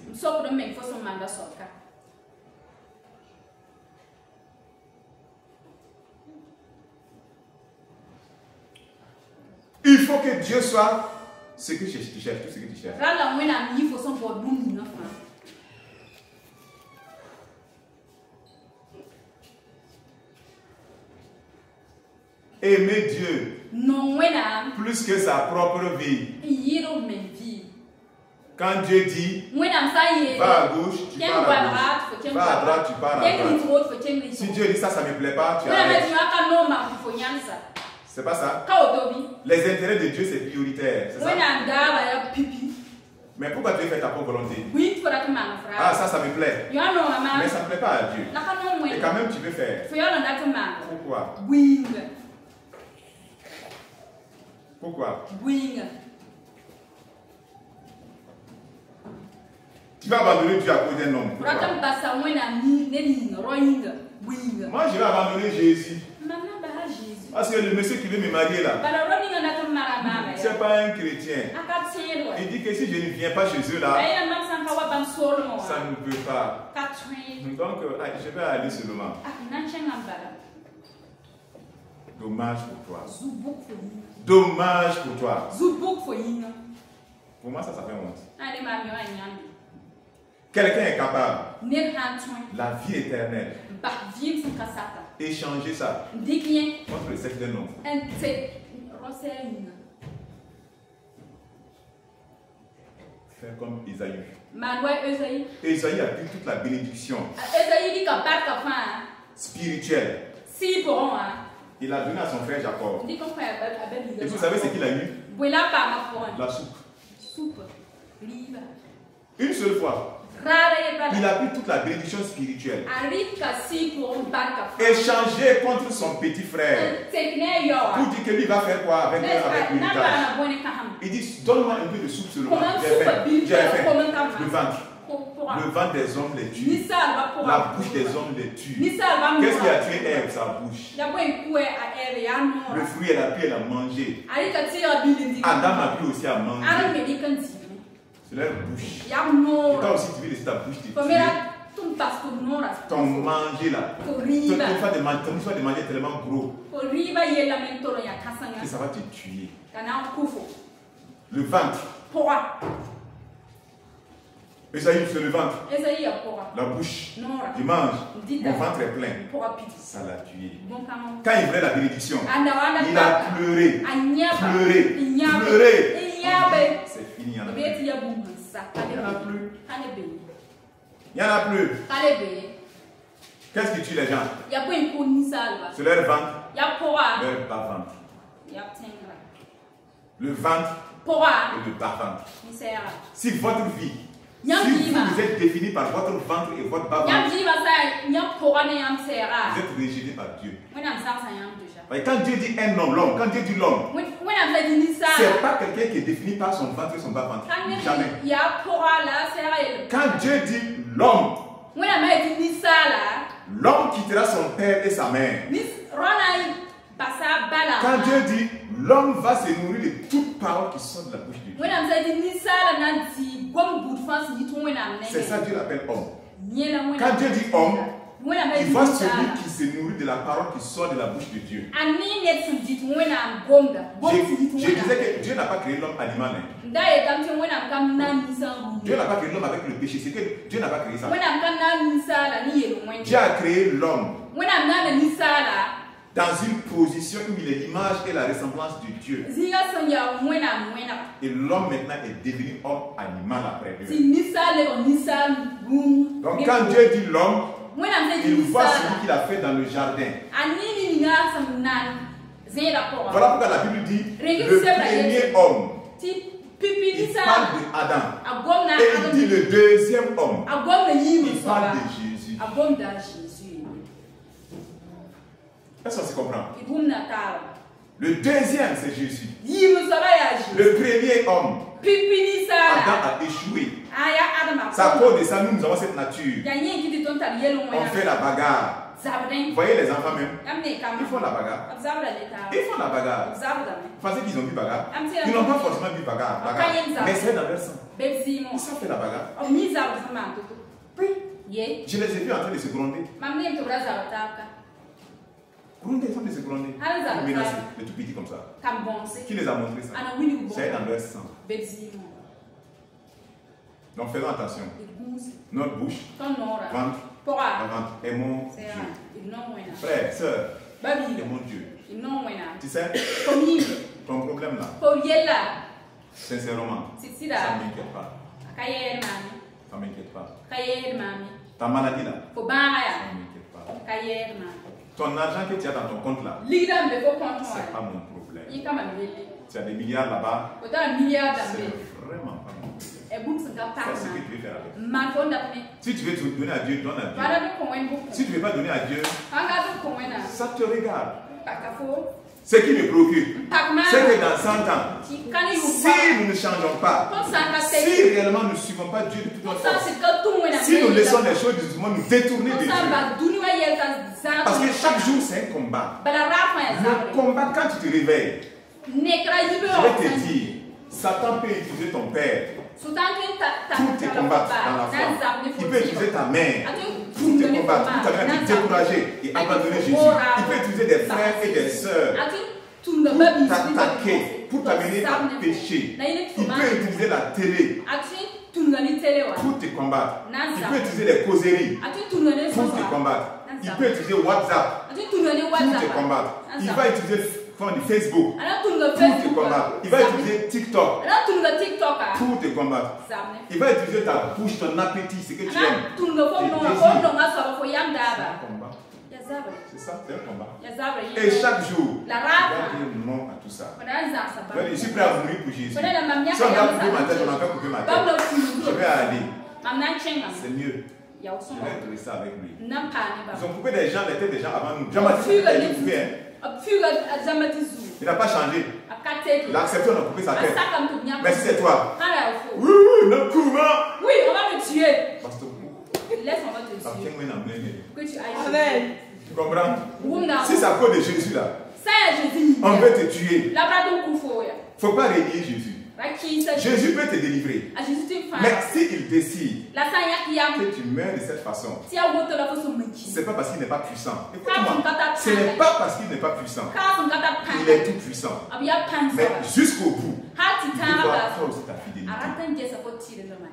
Il faut que Dieu soit ce que tu cherches, tout ce que tu cherches. Aimer Dieu plus que sa propre vie. Quand Dieu dit va à gauche, tu pars à gauche. Va à droite, tu pars à droite. Si Dieu dit ça, ça ne me plaît pas, tu arrêtes. C'est pas ça? Les intérêts de Dieu, c'est prioritaire. C'est ça? Mais pourquoi tu fais ta propre volonté? Ah, ça me plaît. Mais ça ne plaît pas à Dieu. Et quand même, tu veux faire. Pourquoi? Pourquoi? Tu vas abandonner Dieu à cause d'un homme. Pourquoi? Moi, je vais abandonner Jésus. Parce que le monsieur qui veut me marier là, c'est pas un chrétien. Il dit que si je ne viens pas chez eux là, ça ne peut pas. Donc, je vais aller seulement. Dommage pour toi. Dommage pour toi. Pour moi, ça fait honte. Quelqu'un est capable. La vie éternelle. Échanger ça contre le sexe d'un homme. Faire comme Isaïe. Isaïe a pris toute la bénédiction spirituelle. Il a donné à son frère Jacob. Et vous savez ce qu'il a eu? La soupe. Une seule fois. Il a pris toute la bénédiction spirituelle. Échangé contre son petit frère. Pour dire que lui va faire quoi avec l'héritage. Il dit, donne-moi un peu de soupe seulement. J'ai faim. Le ventre. Le ventre des hommes les tue. La bouche des hommes les tue. Qu'est-ce qui a tué Ève? Sa bouche. Le fruit, elle a pu, elle a mangé. Adam a pu aussi à manger. C'est leur bouche. Et toi aussi, tu veux laisser ta bouche te tuer. Ton manger là. Ton fois de manger tellement gros que ça va te tuer. Le ventre. Esaïe, c'est le ventre. La bouche. Il mange. Mon ventre est plein. Ça l'a tué. Quand il voulait la bénédiction, il a pleuré. Pleuré. C'est fini. Il n'y en a plus. Il n'y en a plus. Qu'est-ce qui tue les gens? C'est leur ventre. Leur bas-ventre. Le ventre et le bas-ventre. Si votre vie, si vous êtes défini par votre ventre et votre bas-ventre, vous êtes rejeté par Dieu. Et quand Dieu dit un homme, l'homme, quand Dieu dit l'homme, c'est pas quelqu'un qui est défini par son ventre et son bas-ventre. Jamais. Quand Dieu dit l'homme, l'homme quittera son père et sa mère. Quand Dieu dit l'homme va se nourrir de toutes paroles qui sortent de la bouche de Dieu. C'est ça Dieu l'appelle homme. Quand Dieu dit homme, il voit celui qui se nourrit de la parole qui sort de la bouche de Dieu. Je disais que Dieu n'a pas créé l'homme animal. Dieu n'a pas créé l'homme avec le péché. C'est que Dieu n'a pas créé ça. Dieu a créé l'homme dans une position où il est l'image et la ressemblance de Dieu. Et l'homme maintenant est devenu homme animal après Dieu. Donc quand Dieu dit l'homme, il voit celui qu'il a fait dans le jardin. Voilà pourquoi la Bible dit le premier homme. Il parle d'Adam. Et il dit le deuxième homme. Il parle de Jésus. Est-ce qu'on se comprend? Le deuxième, c'est Jésus. Le premier homme. Adam a échoué. C'est à cause de ça, nous avons cette nature. On fait la bagarre. Vous voyez les enfants même, ils font la bagarre. Ils font la bagarre. Vous pensez qu'ils ont vu bagarre? Ils n'ont pas forcément vu bagarre. Mais c'est dans leur sang. Ils savent faire la bagarre. Je les ai vus en train de se gronder. Gronder, ils sont de se gronder. Ils menacent, les tout petits comme ça. Qui les a montré ça? C'est dans leur sang. Donc faisons attention. Notre bouche, ventre, aimons Dieu. Frère, soeur, aimons Dieu. Tu sais, ton problème là, sincèrement, ça ne m'inquiète pas. Ça ne m'inquiète pas. Ta maladie là, ça ne m'inquiète pas. Ton argent que tu as dans ton compte là, ce n'est pas mon problème. Tu as des milliards là-bas, c'est vraiment pas mon problème. C'est ce que tu veux faire avec. Si tu veux te donner à Dieu, donne à Dieu. Si tu ne veux pas donner à Dieu, ça te regarde. Ce qui me préoccupe, c'est que dans 100 ans, si nous ne changeons pas, si réellement nous ne suivons pas Dieu de toute notre force, si nous laissons les choses du monde nous détourner de Dieu, parce que chaque jour c'est un combat. Le combat, quand tu te réveilles, je vais te dire, Satan peut utiliser ton père pour te combattre dans la foi. Il peut utiliser ta mère pour te combattre, pour te décourager et abandonner Jésus. Il peut utiliser des frères et des sœurs pour t'attaquer, pour t'amener à pécher. Il peut utiliser la télé pour te combattre. Il peut utiliser les causeries pour te combattre. Il peut utiliser WhatsApp pour te combattre. Il va utiliser du Facebook pour te combattre. Il va utiliser TikTok pour te combattre. Il va utiliser ta bouche, ton appétit, ce que tu aimes. C'est ça, c'est un combat. Et chaque jour, il va dire non à tout ça. Je suis prêt à mourir pour Jésus. Si on a coupé ma tête, on a couper ma tête. Je vais aller. C'est mieux. Je vais rester avec lui. Ils ont coupé des gens, les têtes des gens avant nous. Jean-Baptiste a été coupé. Il n'a pas changé. Il a accepté, on a coupé sa tête. Mais si c'est toi. Oui, notre couvent. Oui, on va me tuer. Laisse, on va te tuer. Amen. Tu comprends? Si c'est à cause de Jésus là, on veut te tuer. Il ne faut pas régner Jésus. Jésus peut te délivrer. Mais s'il décide que tu meurs de cette façon, ce n'est pas parce qu'il n'est pas puissant. Ce n'est pas parce qu'il n'est pas puissant. Il est tout puissant. Mais jusqu'au bout, il faut voir toi aussi ta fidélité.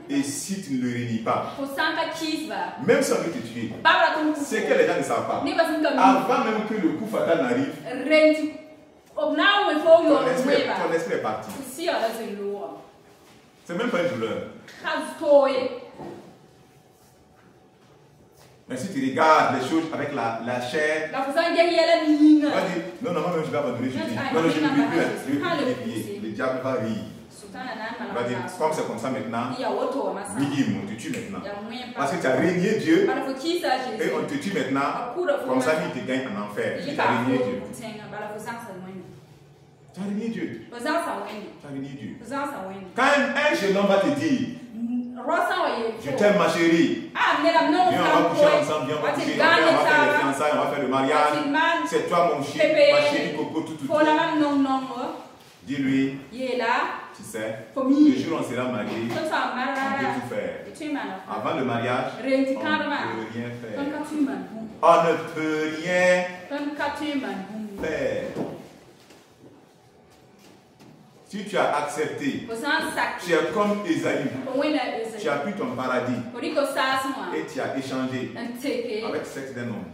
Et si tu ne le régnes pas, même si on veut te tuer, c'est que les gens ne savent pas. Avant même que le coup fatal n'arrive, ton esprit est parti. C'est même pas une douleur. Mais si tu regardes les choses avec la chair, tu vas dire, non, moi même je vais abandonner Jésus. Non, je ne vais plus dévier. Le diable va rire. Il va dire, comme c'est comme ça maintenant, on te tue maintenant. Parce que tu as régné Dieu et on te tue maintenant, comme ça il te gagne en enfer. Tu as régné Dieu. Tu as régné Dieu. Tu as régné Dieu. Quand un jeune homme va te dire, je t'aime ma chérie, viens on va coucher ensemble, viens on va coucher, on va faire les fiançailles, on va faire le mariage, c'est toi mon chéri, ma chérie coco, tout. Dis-lui, tu sais, le jour où on sera marié, on peut tout faire. Avant le mariage, on ne peut rien faire. On ne peut rien faire. Si tu as accepté, tu es comme Esaü. Tu as pris ton paradis et tu as échangé avec le sexe d'un homme.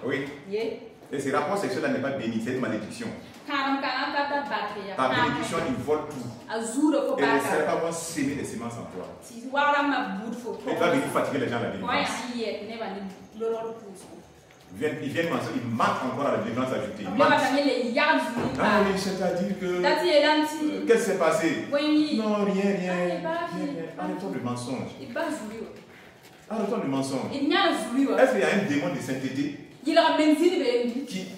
Oui. Et ce rapport sexuel n'est pas béni, c'est une malédiction. Ta bénédiction, il vole tout. Et les serpents vont s'aimer des semences en toi. Et tu vas venir fatiguer les gens à la délivrance. Ils viennent mentionner, ils marquent encore à la délivrance ajoutée. Ah oui, c'est-à-dire que... Qu'est-ce qui s'est passé? Non, rien. Arrêtons le mensonge. Arrêtons le mensonge. Est-ce qu'il y a un démon de sainteté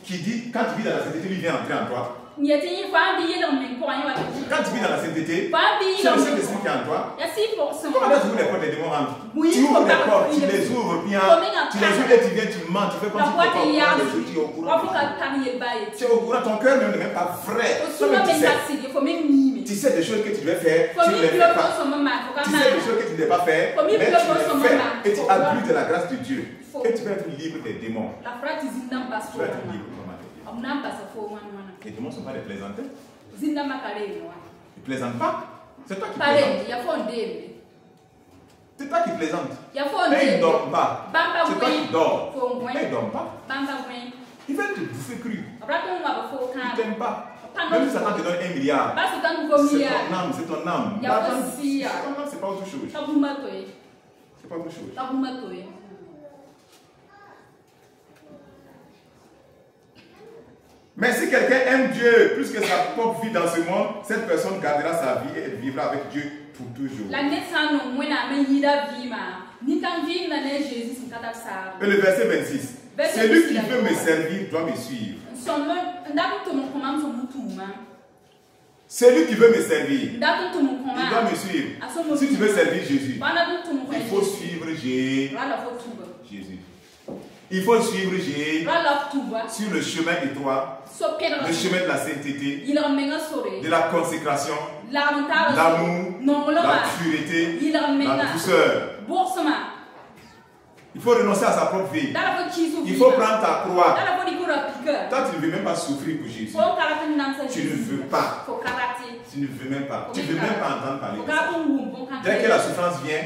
qui dit, quand tu vis dans la sainteté, lui vient entrer en toi? Quand tu vis dans la sainteté, c'est le Saint-Esprit qui est en toi. Pourquoi tu ouvres les portes des démons rentrent? Tu ouvres les portes, tu les ouvres bien, tu les ouvres et tu viens, tu mens, tu fais comme si tu es au courant. Tu es au courant, ton cœur n'est même pas frais. Tu sais des choses que tu devais faire, tu ne les fais pas. Tu sais des choses que tu ne devais pas faire, mais tu les fais et tu abuses de la grâce de Dieu. Et tu vas être libre des démons. Tu vas être libre. Les démons ne sont pas des plaisantins. Ils ne plaisantent pas. C'est toi qui plaisantes. C'est toi qui plaisantes. Et ils ne dorment pas. C'est toi qui dors. Et ils ne dorment pas. Ils veulent te bouffer cru. Ils ne t'aiment pas. Même si Satan te donne 1 milliard, c'est ton âme. C'est ton âme, c'est pas autre chose. C'est pas autre chose. Mais si quelqu'un aime Dieu plus que sa propre vie dans ce monde, cette personne gardera sa vie et elle vivra avec Dieu pour toujours. Et le verset 26. Celui qui veut me servir doit me suivre. Celui qui veut me servir, il doit me suivre. Si tu veux servir Jésus, il faut suivre Jésus. Il faut suivre Jésus sur le chemin étroit, le chemin de la sainteté, de la consécration, l'amour, la pureté, la douceur. Il faut renoncer à sa propre vie. Il faut prendre ta croix. Toi, tu ne veux même pas souffrir pour Jésus. Tu ne veux pas. Tu ne veux même pas. Tu ne veux même pas entendre parler de ça. Dès que la souffrance vient,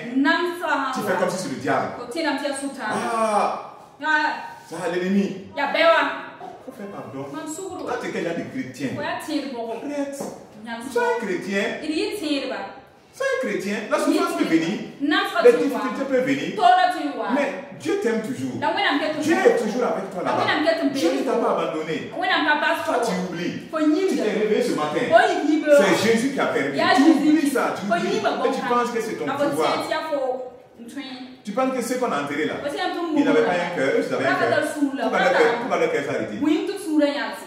tu fais comme si c'est le diable. Ça, l'ennemi. Il faut faire pardon. Toi, tu es quelqu'un de chrétien. Arrête. Sois un chrétien. Sois un chrétien. La souffrance peut venir. Les difficultés peuvent venir. Mais Dieu t'aime toujours. Dieu est toujours avec toi là-bas. Dieu ne t'a pas abandonné. Toi, tu oublies. Tu t'es réveillé ce matin. C'est Jésus qui a permis. Tu oublies ça. Tu oublies. Et tu penses que c'est ton pouvoir. Tu penses que ceux qu'on a enterrés là, ils n'avaient pas un cœur, ils avaient un cœur. Pourquoi leur cœur s'est arrêté?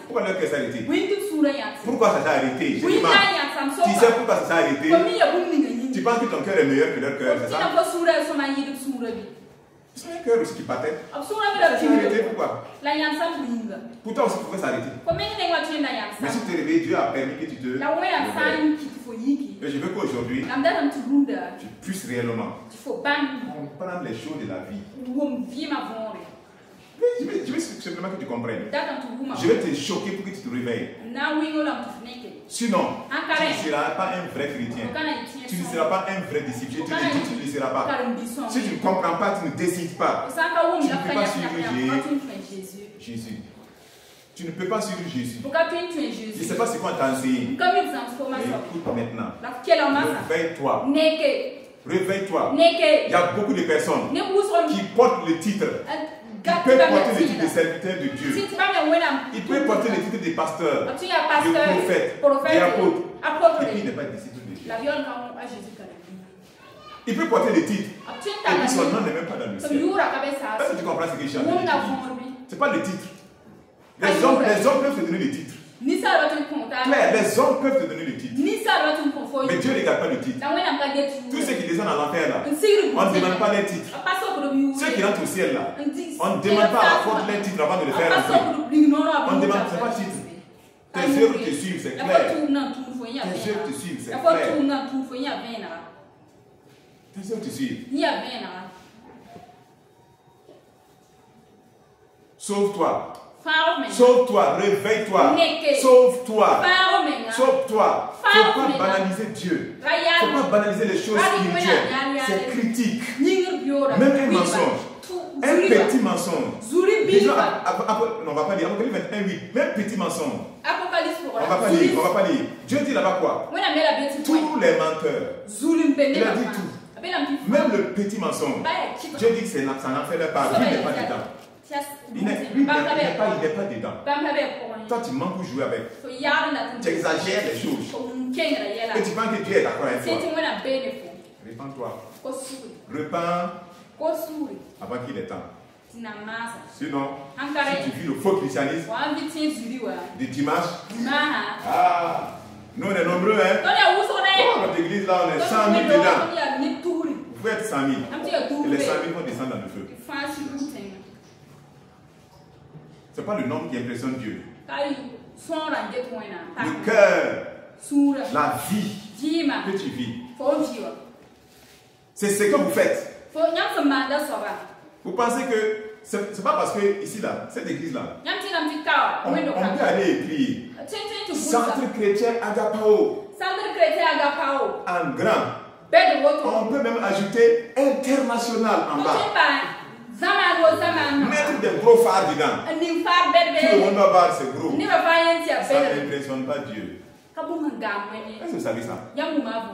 Pourquoi leur cœur s'est arrêté? Pourquoi ça s'est arrêté? Je demande. Tu sais pourquoi ça s'est arrêté? Tu penses que ton cœur est meilleur que leur cœur, c'est ça? C'est un cœur aussi qui battait. Ça s'est arrêté, pourquoi? Pour toi aussi, pourquoi s'arrêter? Mais si tu t'es réveillé, Dieu a permis que tu te réveilles. Et je veux qu'aujourd'hui, tu puisses réellement comprendre les choses de la vie. Je veux simplement que tu comprennes. Je vais te choquer pour que tu te réveilles. Sinon, tu ne seras pas un vrai chrétien. Tu ne seras pas un vrai disciple. Je te le dis, tu ne le seras pas. Si tu ne comprends pas, tu ne décides pas. Tu ne peux pas suivre Jésus. Tu ne peux pas suivre Jésus. Je ne sais pas ce qu'on t'a enseigné. Écoute maintenant. Réveille-toi. Réveille-toi. Il y a beaucoup de personnes qui portent le titre. Il peut porter le titre de serviteur de Dieu. Il peut porter le titre de pasteur, de prophète, d'apôtre. Et puis il n'est pas disciple de Dieu. Il peut porter le titre. Et puis son nom n'est même pas dans le ciel. Est-ce que tu comprends ce que je suis en train de dire? Ce n'est pas le titre. Les hommes peuvent te donner le titre. Claire, les hommes peuvent te donner le titre. Mais Dieu ne regarde pas le titre. Tous ceux qui descendent à l'enfer là, on ne demande pas les titres. Ceux qui rentrent au ciel là, on ne demande pas à la porte les titres avant de le faire entrer. On ne demande pas de titre. Tes œuvres te suivent, c'est clair. Tes œuvres te suivent, c'est clair. Tes œuvres te suivent. Sauve-toi. Sauve-toi, réveille-toi, sauve-toi, sauve-toi. Il ne faut pas banaliser Dieu. Il ne faut pas banaliser les choses spirituelles. C'est critique. Même un mensonge, un petit mensonge. Déjà, on ne va pas lire. Apocalypse 21:8. Même petit mensonge. On ne va pas lire. Dieu dit là-bas quoi? Tous les menteurs. Il a dit tout. Même le petit mensonge. Dieu dit que ça n'en fait pas. Dieu n'est pas dedans. Il n'est pas dedans. Toi, tu manques pour jouer avec. Tu exagères les choses. Et tu penses que Dieu est d'accord avec toi. Répands-toi. Repends avant qu'il est temps. Sinon, si tu vis le faux christianisme de dimanche, nous on est nombreux, hein? Oh, notre église là, on est 100 000 dedans. Vous pouvez être 100 000. Et les 100 000 vont descendre dans le feu. Ce n'est pas le nombre qui impressionne Dieu. Le cœur, la vie que tu vis. C'est ce que vous faites. Vous pensez que ce n'est pas parce que ici, là, cette église-là, on peut aller écrire Centre chrétien Agapao en grand. On peut même ajouter international en bas. Mettre des gros phares dedans. Tout le monde va voir c'est gros. Ça n'impressionne pas Dieu. Est-ce que vous savez ça?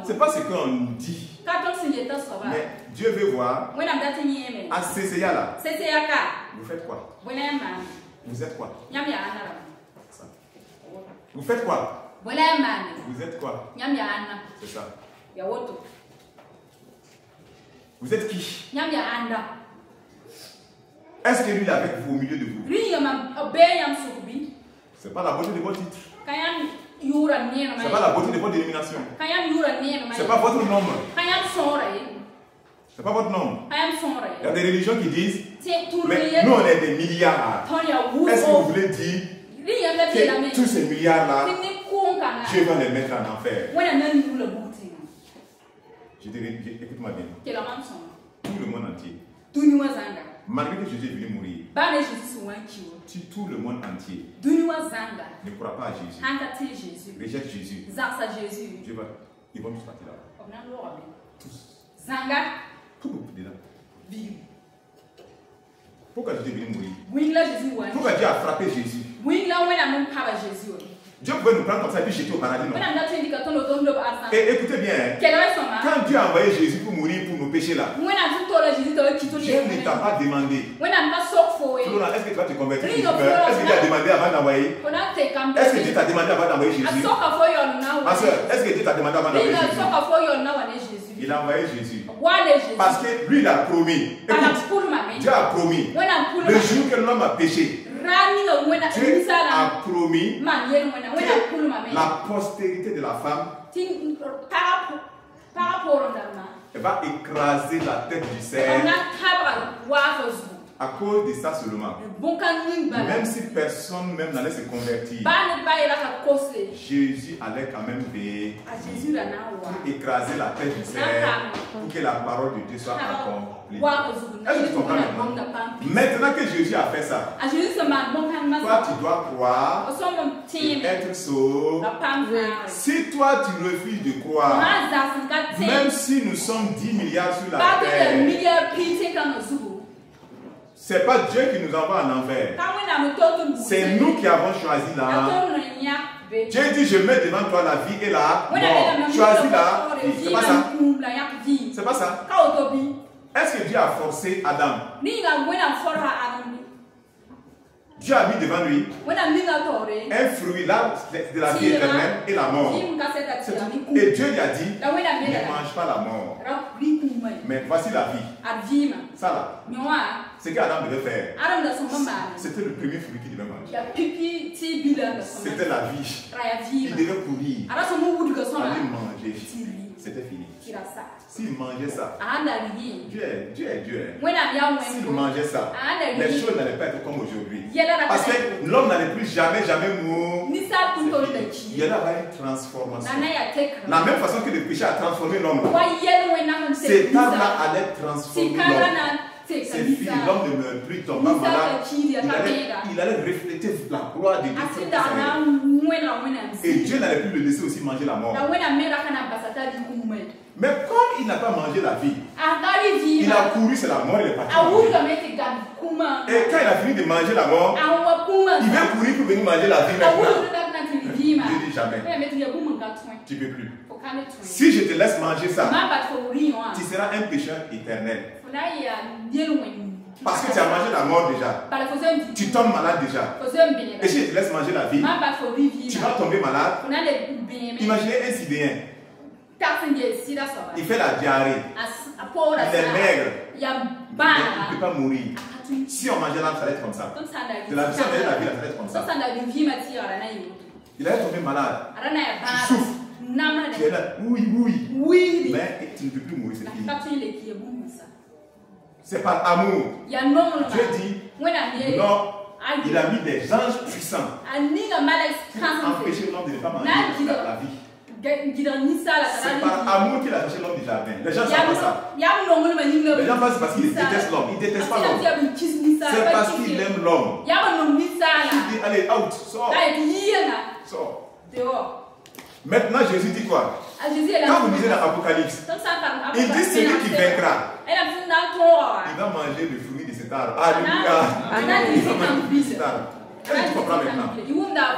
C'est pas ce qu'on dit. Mais Dieu veut voir. À CCA là. Vous faites quoi? Vous êtes quoi? Ça. Vous faites quoi? Vous êtes quoi? C'est ça. Vous êtes qui? Est-ce que lui est avec vous au milieu de vous? C'est pas la beauté de votre titre. C'est pas la beauté de votre dénomination. C'est pas votre nombre. C'est pas votre nombre. Il y a des religions qui disent mais nous on est des milliards. Est-ce que vous voulez dire que tous ces milliards là, Dieu va les mettre en enfer? Écoute-moi bien. Tout le monde entier. Malgré que Jésus est venu mourir, tout le monde entier ne croit pas à Jésus. Rejette Jésus. Dieu va, ils vont tous partir là. Tous. Tout dedans. Pourquoi Jésus est venu mourir? Pourquoi Dieu a frappé Jésus? Dieu pouvait nous prendre comme ça et puis jeter au paradis. Non? Et écoutez bien, quand Dieu a envoyé Jésus pour mourir pour nos péchés là, Dieu ne t'a pas demandé. Flora, est-ce que tu vas te convertir? Est-ce que Dieu a demandé avant d'envoyer? Est-ce que Dieu t'a demandé avant d'envoyer Jésus? Ma soeur, est-ce que Dieu t'a demandé avant d'envoyer Jésus? Il a envoyé Jésus. Parce que lui il a promis. Écoute, Dieu a promis. Le jour que l'homme a péché, Dieu a promis que la postérité de la femme va écraser la tête du cerf. À cause de ça seulement, même si personne même n'allait se convertir, Jésus allait quand même payer pour écraser la tête du cerf, pour que la parole de Dieu soit accomplie. Est-ce que tu comprends maintenant? Maintenant que Jésus a fait ça, toi tu dois croire et être sauvé. Si toi tu refuses de croire, même si nous sommes 10 milliards sur la terre, c'est pas Dieu qui nous envoie en enfer. C'est nous qui avons choisi là. Dieu dit je mets devant toi la vie et la mort. Choisis la vie. C'est pas ça. C'est pas ça. Est-ce que Dieu a forcé Adam? Dieu a mis devant lui un fruit là de la vie éternelle et la mort. Et Dieu lui a dit ne mange pas la mort. Mais voici la vie. Ça là. Ce qu'Adam devait faire, c'était le premier fruit qu'il devait manger. C'était la vie. Il devait courir. Aller manger. C'était fini. S'il mangeait ça, Dieu est Dieu. S'il mangeait ça, les choses n'allaient pas être comme aujourd'hui. Parce que l'homme n'allait plus jamais mourir. Il y allait avoir une transformation. La même façon que le péché a transformé l'homme. Cet homme-là allait transformer l'homme. C'est fini, l'homme ne meurt plus, il tombe pas malade. Il allait refléter la gloire de Dieu. Et Dieu n'allait plus le laisser aussi manger la mort. Mais comme il n'a pas mangé la vie, il a couru, c'est la mort, il est parti. Et quand il a fini de manger la mort, il veut courir pour venir manger la vie maintenant. Je dis jamais. Tu ne peux plus. Si je te laisse manger ça, tu seras un pécheur éternel. Parce que tu as mangé la mort déjà. Tu tombes malade déjà. Et si je te laisse manger la vie, tu vas tomber malade. Imaginez un Sidéen. Il fait la diarrhée. Il est maigre. Il ne peut pas mourir. Si on mangeait l'âme, ça allait être comme ça. De la vie, ça allait être comme ça. Il allait tomber malade. Tu souffres. Tu es là, oui. Mais tu ne peux plus mourir, c'est fini. C'est par amour. Dieu dit, non, il a mis des anges puissants pour empêcher l'homme de ne pas manger la vie. C'est par amour qu'il a cherché l'homme du jardin. Les gens ne savent pas ça. Les gens pensent parce qu'ils détestent l'homme. Ils ne détestent pas l'homme. C'est parce qu'il aime l'homme. Il dit, allez, out, sors. Sors. Maintenant, Jésus dit quoi? Quand vous lisez dans l'Apocalypse, il dit celui qui vaincra, il va manger le fruit de cet arbre. Alléluia. Il va manger le fruit de cet arbre. Tu comprends maintenant?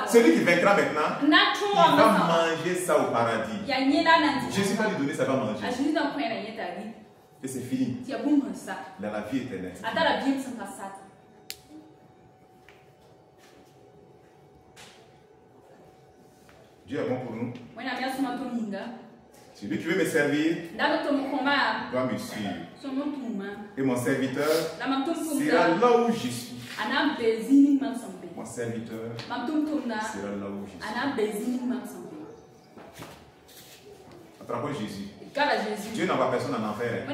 Celui qui vaincra maintenant, il va manger ça au paradis. Jésus va lui donner, ça va manger. Et c'est fini. Dans la vie éternelle. Dieu est bon pour nous. Celui qui veut me servir doit me suivre. Et mon serviteur sera là où je suis. Mon serviteur sera là où je suis. Attrapons Jésus. Dieu n'envoie personne en enfer.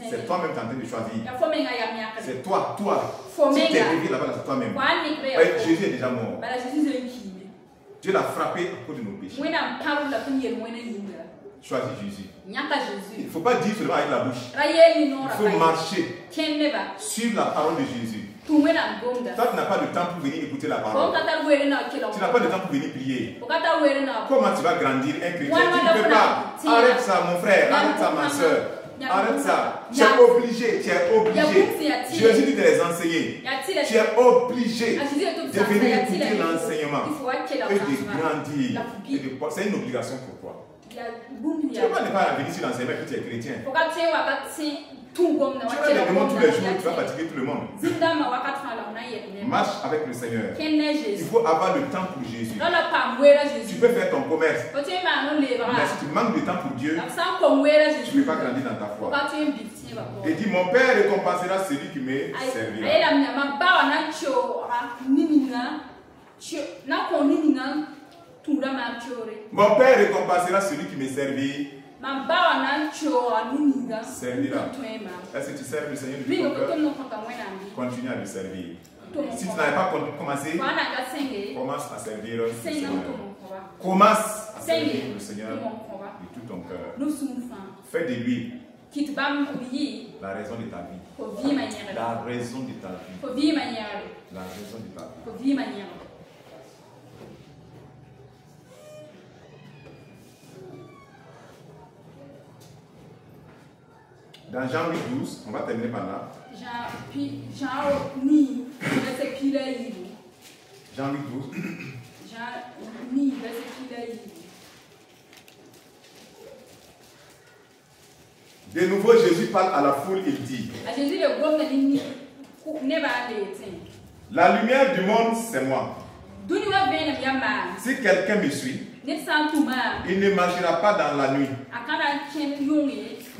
C'est toi-même qui es en train de choisir. C'est toi. Si tu es réveillé là-bas, c'est toi-même. Jésus est déjà mort. Dieu l'a frappé à cause de nos péchés. Choisis Jésus. Il ne faut pas dire seulement avec la bouche. Il faut marcher. Suivre la parole de Jésus. Toi, tu n'as pas de temps pour venir écouter la parole. Tu n'as pas de temps pour venir prier. Comment tu vas grandir un chrétien? Tu ne peux pas. Arrête ça, mon frère. Arrête ça, ma soeur. Arrête ça. Tu es obligé. Jésus dit de les enseigner. Tu es obligé de venir écouter l'enseignement et de grandir. C'est une obligation pour toi. Tu ne peux pas ne pas venir sur l'enseignement que tu es chrétien. Tu vas les demander tous les jours, tu vas fatiguer tout le monde. Marche avec le Seigneur. Il faut avoir le temps pour Jésus. Tu peux faire ton commerce. Mais si tu manques de temps pour Dieu, tu ne peux pas grandir dans ta foi. Et dis, mon Père récompensera celui qui me servira. Mon Père récompensera celui qui me servira. Servira. Est-ce que tu sers le Seigneur de ton cœur? Continue à le servir. Si tu n'avais pas commencé, commence à servir le Seigneur. Commence à servir le Seigneur de tout ton cœur. Fais de lui la raison de ta vie. La raison de ta vie. La raison de ta vie. Dans Jean 8:12, on va terminer par là. Jean 8:12. De nouveau, Jésus parle à la foule, il dit: la lumière du monde, c'est moi. Si quelqu'un me suit, il ne marchera pas dans la nuit,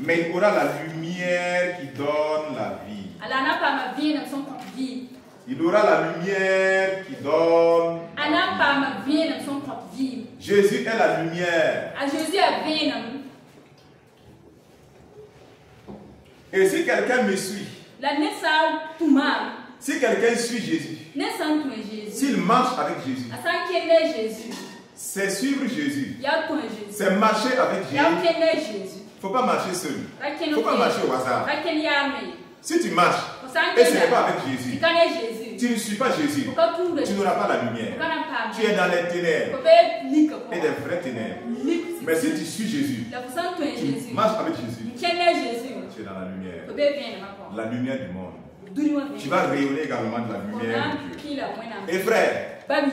mais il aura la lumière qui donne la vie. Il aura la lumière qui donne la vie. Jésus est la lumière. Et si quelqu'un me suit, si quelqu'un suit Jésus, s'il marche avec Jésus, c'est suivre Jésus, c'est marcher avec Jésus. Il ne faut pas marcher seul. Il ne faut pas marcher au hasard. Si tu marches et ce n'est pas avec Jésus, tu ne suis pas Jésus, tu n'auras pas la lumière. Tu es dans les ténèbres et des vraies ténèbres. Mais si tu suis Jésus, tu marches avec Jésus, tu es dans la lumière. La lumière du monde. Tu vas rayonner également de la lumière de Dieu. Et frère,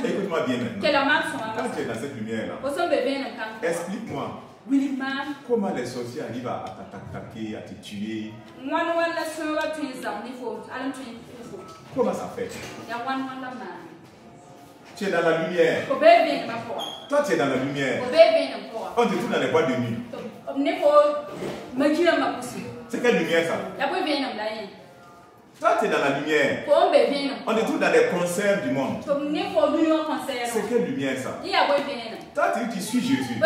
écoute-moi bien maintenant. Quand tu es dans cette lumière-là, explique-moi Comment les sorciers arrivent à t'attaquer, à te tuer? Comment ça fait? Tu es dans la lumière. Toi, tu es dans la lumière. On te trouve dans les boîtes de nuit. C'est quelle lumière ça? Toi, tu es dans la lumière. On te trouve dans les concerts du monde. C'est quelle lumière ça? Toi, tu suis Jésus.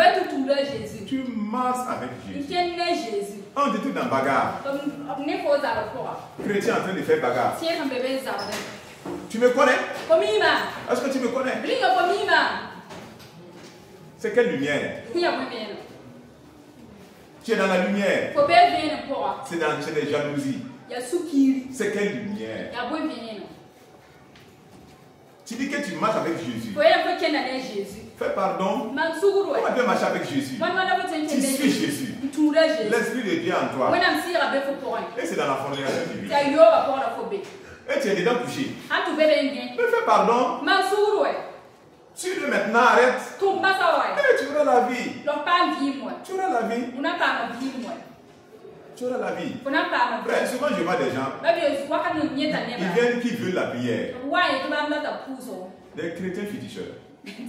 Tu marches avec Jésus. On te trouve dans bagarre. Chrétien en train de faire bagarre. Tu me connais? Est-ce que tu me connais? C'est quelle lumière? Tu es dans la lumière. C'est des jalousies. C'est quelle lumière? Tu dis que tu marches avec Jésus. Fais pardon. Comment tu peux marcher avec Jésus? Tu suis Jésus. L'Esprit de Dieu en toi. Et c'est dans la fondation du vie. Et tu es dedans couché. Mais fais pardon. Tu veux maintenant arrête. Et tu auras la vie. Tu auras la vie. Tu auras la vie. Frère, souvent je vois des gens. Ils viennent qui veulent la prière. Des chrétiens féticheurs. Ils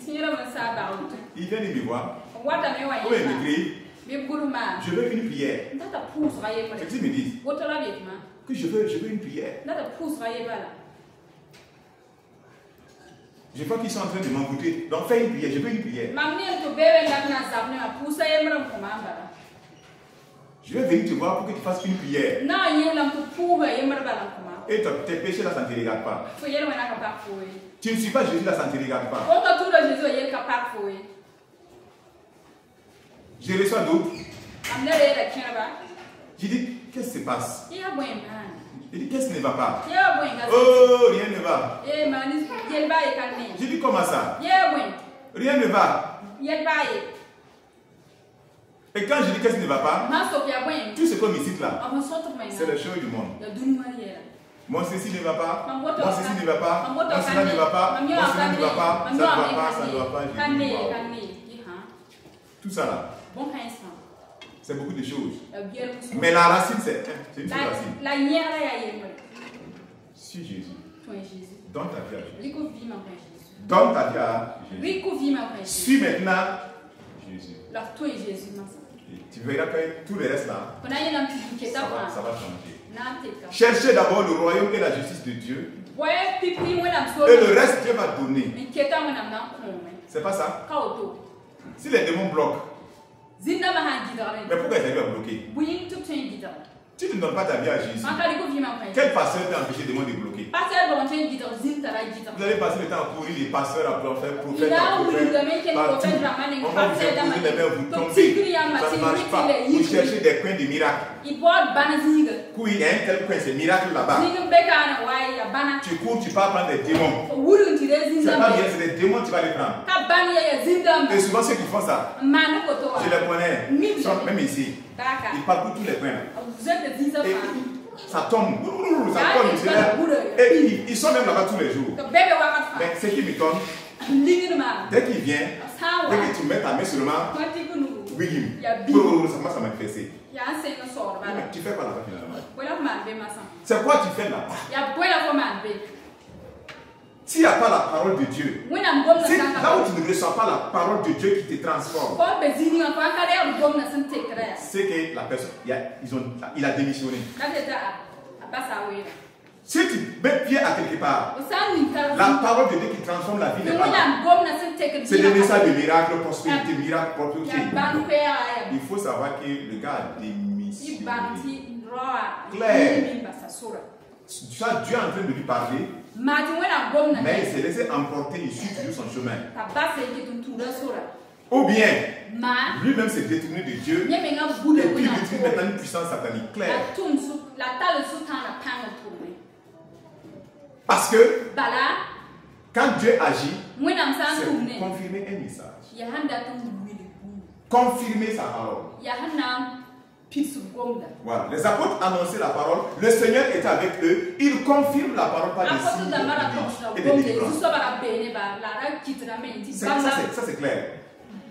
viennent me voir. Ou ils m'écrivent. Je veux une prière. C'est qu'ils me disent. Que je veux une prière. Je vois qu'ils sont en train de m'embouter. Donc fais une prière, je veux une prière. Je vais venir te voir pour que tu fasses une prière. Et tes péchés là, ça ne te regarde pas. Tu ne suis pas Jésus là, ça ne te regarde pas. Je reçois d'autres. Je dis, qu'est-ce qui se passe? Je dis, qu'est-ce qui ne va pas? Oh, rien ne va. Je dis, comment ça? Rien ne va. Et quand je dis qu'est-ce qui ne va pas, tout ce qu'on me cite là, c'est les choses du monde. Moi ceci ne va pas, moi ceci ne va pas, moi cela ne va pas, moi cela ne va pas, ça ne va pas, ça ne va pas. Tout ça là, c'est beaucoup de choses. Mais la racine, c'est une seule racine. Suis Jésus. Donne ta vie à Jésus. Donne ta vie à Jésus. Suis maintenant Jésus. Et tu verras que tout le reste là, ça va changer. Cherchez d'abord le royaume et la justice de Dieu. Et le reste, Dieu va donner. C'est pas ça? Si les démons bloquent, mais pourquoi ils arrivent à bloquer? Si tu ne donnes pas ta vie à Jésus, quel pasteur peut empêcher les démons de bloquer? Vous allez passer le temps à courir les pasteurs, à prophètes, on va vous imposer les mains, vous tombez. Ça ne marche pas. Vous cherchez des coins de miracles. Il y a un tel coin, c'est miracle là-bas. Tu cours, tu pars prendre des démons. C'est pas bien, c'est des démons, tu vas les prendre. Et souvent ceux qui font ça, je les connais, même ici. Ils parcourent tous les coins. Et ça tombe. Et ils sont même là-bas tous les jours. Mais ce qui m'étonne, dès qu'il vient, dès que tu mets ta main sur le main, oui, ça commence à manifester. Mais tu fais quoi là-bas finalement? C'est quoi tu fais là-bas? S'il n'y a pas la parole de Dieu, là où tu ne reçois pas la parole de Dieu qui te transforme, c'est que la personne, il a démissionné. Si tu mets pied à quelque part, la parole de Dieu qui transforme la vie n'est pas là. C'est le message de miracle, prospérité, miracle, prospérité. Il faut savoir que le gars a démissionné. Claire. Ça, Dieu est en train de lui parler, mais il s'est laissé emporter, il suit toujours son chemin. Ou bien, lui-même s'est détourné de Dieu, et puis il utilise maintenant une puissance satanique. Claire. Parce que, quand Dieu agit, c'est pour confirmer un message. Confirmer sa parole. Voilà. Les apôtres annonçaient la parole, le Seigneur était avec eux, il confirme la parole par des signes et des délivrances. Ça c'est clair.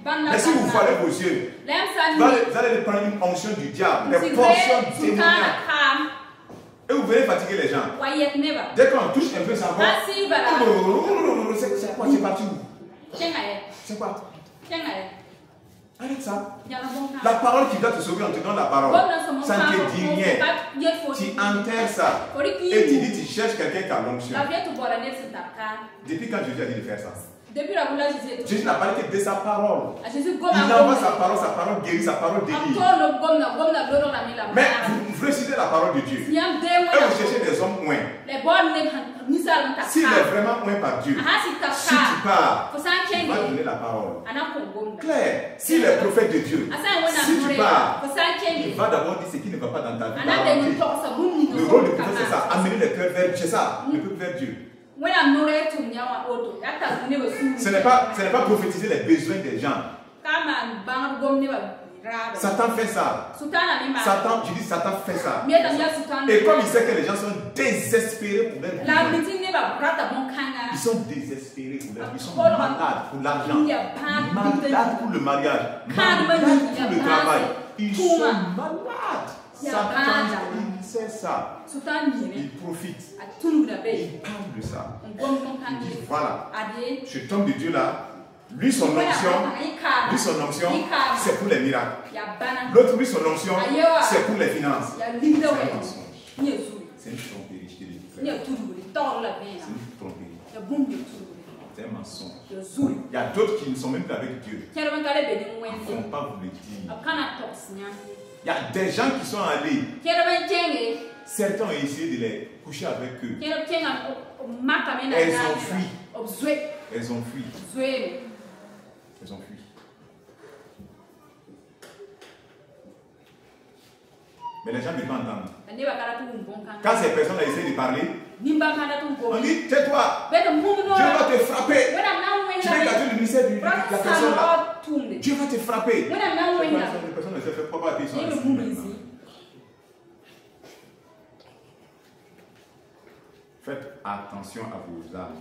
Mais si vous voilez vos yeux, vous allez prendre une onction du diable, des portions démoniaques. Et vous venez fatiguer les gens. Dès qu'on touche un peu ça va. C'est quoi? C'est parti où? C'est quoi? Arrête ça. La parole qui doit te sauver, on te donne la parole. Ça ne te dit rien. Tu enterres ça. Et tu dis, tu cherches quelqu'un qui a l'onction. Depuis quand Jésus a dit de faire ça? Jésus n'a parlé que de sa parole. Il envoie sa parole guérit, sa parole délivre. Mais vous récitez la parole de Dieu. Et vous cherchez des hommes moins. S'il est vraiment moins par Dieu, si tu pars, il va donner la parole. Claire, s'il est prophète de Dieu, si tu pars, il va d'abord dire ce qui ne va pas dans ta vie. Le rôle du prophète, c'est ça. Amener le cœur vers Dieu. C'est ça, le peuple vers Dieu. Ce n'est pas prophétiser les besoins des gens. Satan fait ça. Satan fait ça. Et comme il sait que les gens sont désespérés pour leur vie, ils sont désespérés pour leur vie. Ils sont malades pour l'argent, malades pour le mariage, malades pour le travail. Ils sont malades. Satan, il sait ça. Il profite. Il parle de ça. Il dit voilà, je tombe de Dieu là. Lui, son onction, c'est pour les miracles. L'autre, lui, son onction, c'est pour les finances. C'est un mensonge. C'est une tromperie, je te le dis. C'est une tromperie. C'est un mensonge. Il y a d'autres qui ne sont même pas avec Dieu. Ils ne vont pas vous le dire. Il y a des gens qui sont allés. Certains ont essayé de les coucher avec eux. Elles ont fui. Elles ont fui. Elles ont fui. Mais les gens ne veulent pas entendre. Quand ces personnes ont essayé de parler, on dit tais-toi. Dieu va te frapper. Tu veux garder le ministère de la personne là. Dieu va te frapper. Les personnes ne se font pas attention. Faites attention à vos âmes.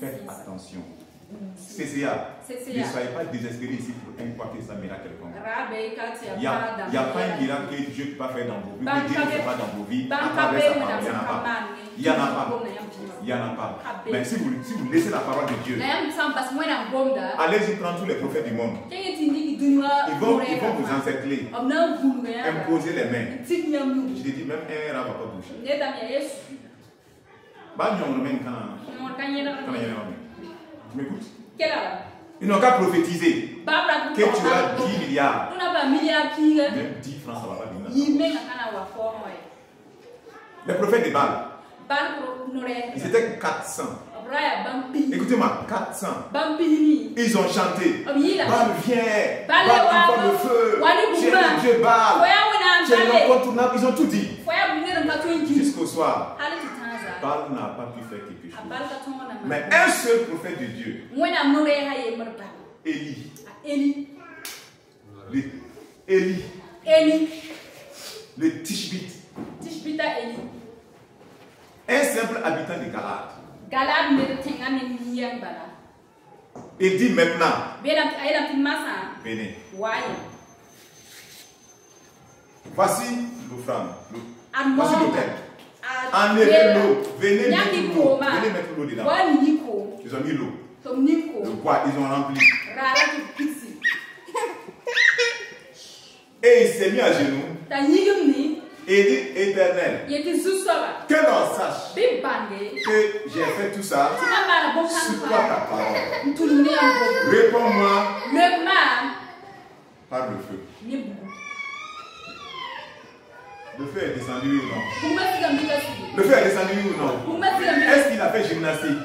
Faites attention. CCA, ne soyez pas désespérés ici pour un quoi que ça miracle quelconque. Il n'y a pas un miracle que Dieu ne peut pas faire dans vos vies, que Dieu ne fait pas dans vos vies à travers sa parole. Il n'y en a pas. Il n'y en a pas. Mais si vous laissez la parole de Dieu, allez-y prendre tous les prophètes du monde. Ils vont vous encercler, imposer les mains. Je te dis, même un rat ne va pas bouger. Tu m'écoutes? Ils n'ont qu'à prophétiser que tu as 10 milliards. Même 10 francs, ça ne va pas venir. Les prophètes de Baal, ils étaient 400. Écoutez-moi, 400. Ils ont chanté. Baal vient. Baal envoie le feu. Tu es le Dieu Baal. Tu es l'incontournable. Ils ont tout dit. Jusqu'au soir. Baal n'a pas pu faire quelque chose. Mais un seul prophète de Dieu, Élie, le Tishbite, un simple habitant de Galade, il dit maintenant, venez. Voici l'offrande, voici l'autel. Enlevez l'eau, venez mettre l'eau dedans. Ils ont mis l'eau. Le bois, ils ont rempli. Et il s'est mis à genoux. Et dit Éternel, que l'on sache que j'ai fait tout ça sur toi ta parole. Réponds-moi par le feu. Le feu est descendu ou non? Le feu est descendu ou non? Est-ce qu'il a fait gymnastique?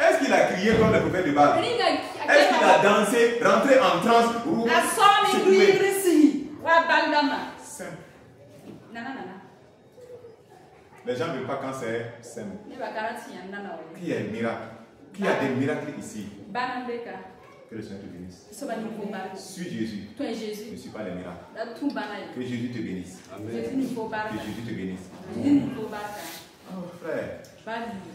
Est-ce qu'il a crié comme le prophète de Baal? Est-ce qu'il a dansé, rentré en transe ou secoué? Simple. Les gens ne veulent pas quand c'est simple. Qui est miracle? Qui a des miracles ici? Que le Seigneur te bénisse. Suis Jésus. Ne suis pas les miracles. Que Jésus te bénisse. Amen. Que Jésus te bénisse. Oh frère,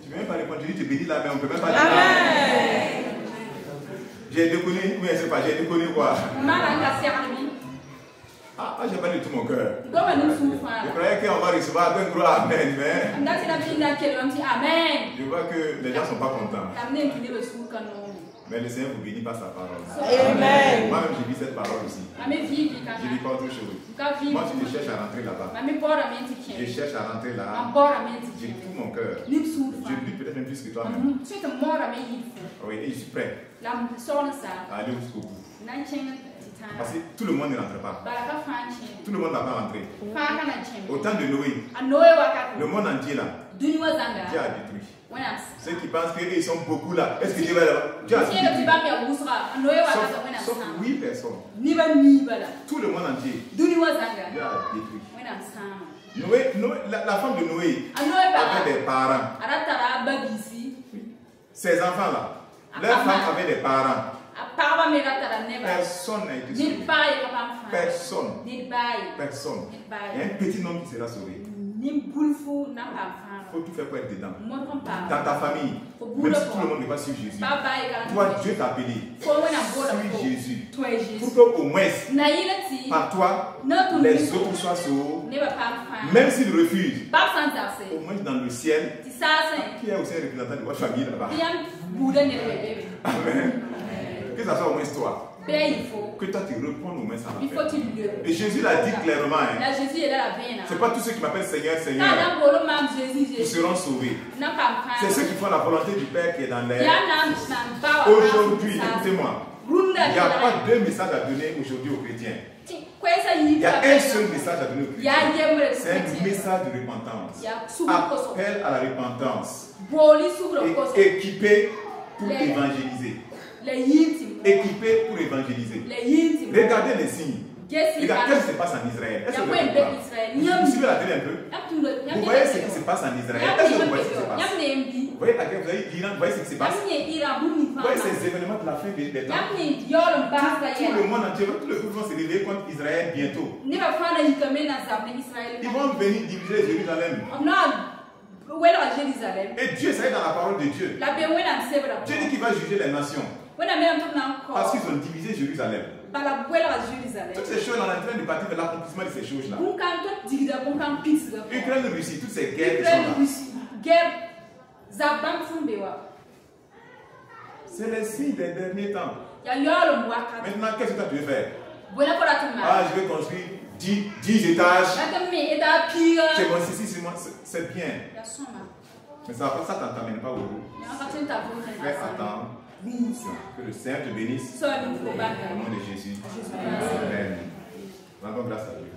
tu ne veux même pas répondre. Jésus te bénisse là, mais on ne peut même pas dire. Amen. J'ai déconné, mais c'est pas, j'ai déconné quoi. Ah, j'ai pas du tout mon cœur. Je croyais qu'on va recevoir un gros amen, mais je vois que les gens ne sont pas contents. Mais le Seigneur vous bénit par sa parole. Amen. Moi-même, j'ai vu cette parole aussi. Je ne vis pas autre chose. Moi, je cherche à rentrer là-bas. Je cherche à rentrer là. J'ai tout mon cœur. Je lutte peut-être même plus que toi-même. Oui, et je suis prêt à aller jusqu'au bout. Parce que tout le monde ne rentre pas. Tout le monde ne va pas rentrer. Au temps de Noé, le monde entier là, Dieu a détruit. Ceux qui pensent qu'ils sont beaucoup là, est-ce que Dieu va là? Dieu a détruit. Sauf 8 personnes. Tout le monde entier. Dieu a détruit. Noé, la femme de Noé avait des parents. Ces enfants là, leurs femmes avaient des parents. Personne n'a été sauvé. Personne. Personne. Il y a un petit nom qui sera sauvé. Il faut tout faire pour être dedans. Dans ta famille, même si tout le monde n'est pas sur Jésus, toi, Dieu t'a appelé. Suis Jésus. Pour qu'au moins, par toi, les autres soient sauvés. Même s'ils refusent, au moins dans le ciel, qui est aussi un représentant de votre famille là-bas. Amen. Que ça soit au moins toi. Que toi tu réponds au moins ça. Et Jésus l'a dit clairement. Ce n'est pas tous ceux qui m'appellent Seigneur, Seigneur qui seront sauvés. C'est ceux qui font la volonté du Père qui est dans l'air. Aujourd'hui, écoutez-moi, il n'y a pas deux messages à donner aujourd'hui aux chrétiens. Il y a un seul message à donner aux chrétiens. C'est un message de repentance. Appel à la repentance. Équipé pour évangéliser. Équipés pour évangéliser. Regardez les signes. Regardez ce qui se passe en Israël. Est-ce que vous suivez la télé un peu? Vous voyez ce qui se passe en Israël? Est-ce que vous voyez ce qui se passe? Vous voyez la guerre, vous voyez l'Iran, vous voyez ce qui se passe? Vous voyez ces événements de la fin des temps? Tout le monde entier, tout le peuple vont se réveiller contre Israël bientôt. Ils vont venir diviser Jérusalem. Et Dieu, ça est dans la parole de Dieu. Dieu dit qu'il va juger les nations. Parce qu'ils ont divisé Jérusalem. Toutes ces choses, on est en train de partir de l'accomplissement de ces choses-là. Ukraine, Russie, toutes ces guerres qui sont là. C'est les signes des derniers temps. Maintenant, qu'est-ce que toi tu veux faire? Ah, je vais construire 10 étages. C'est bon, c'est bien. Mais ça ne t'amène pas au bout. Fais attendre. Que le Seigneur te bénisse. Au nom de Jésus. Amen. Rendons grâce à Dieu.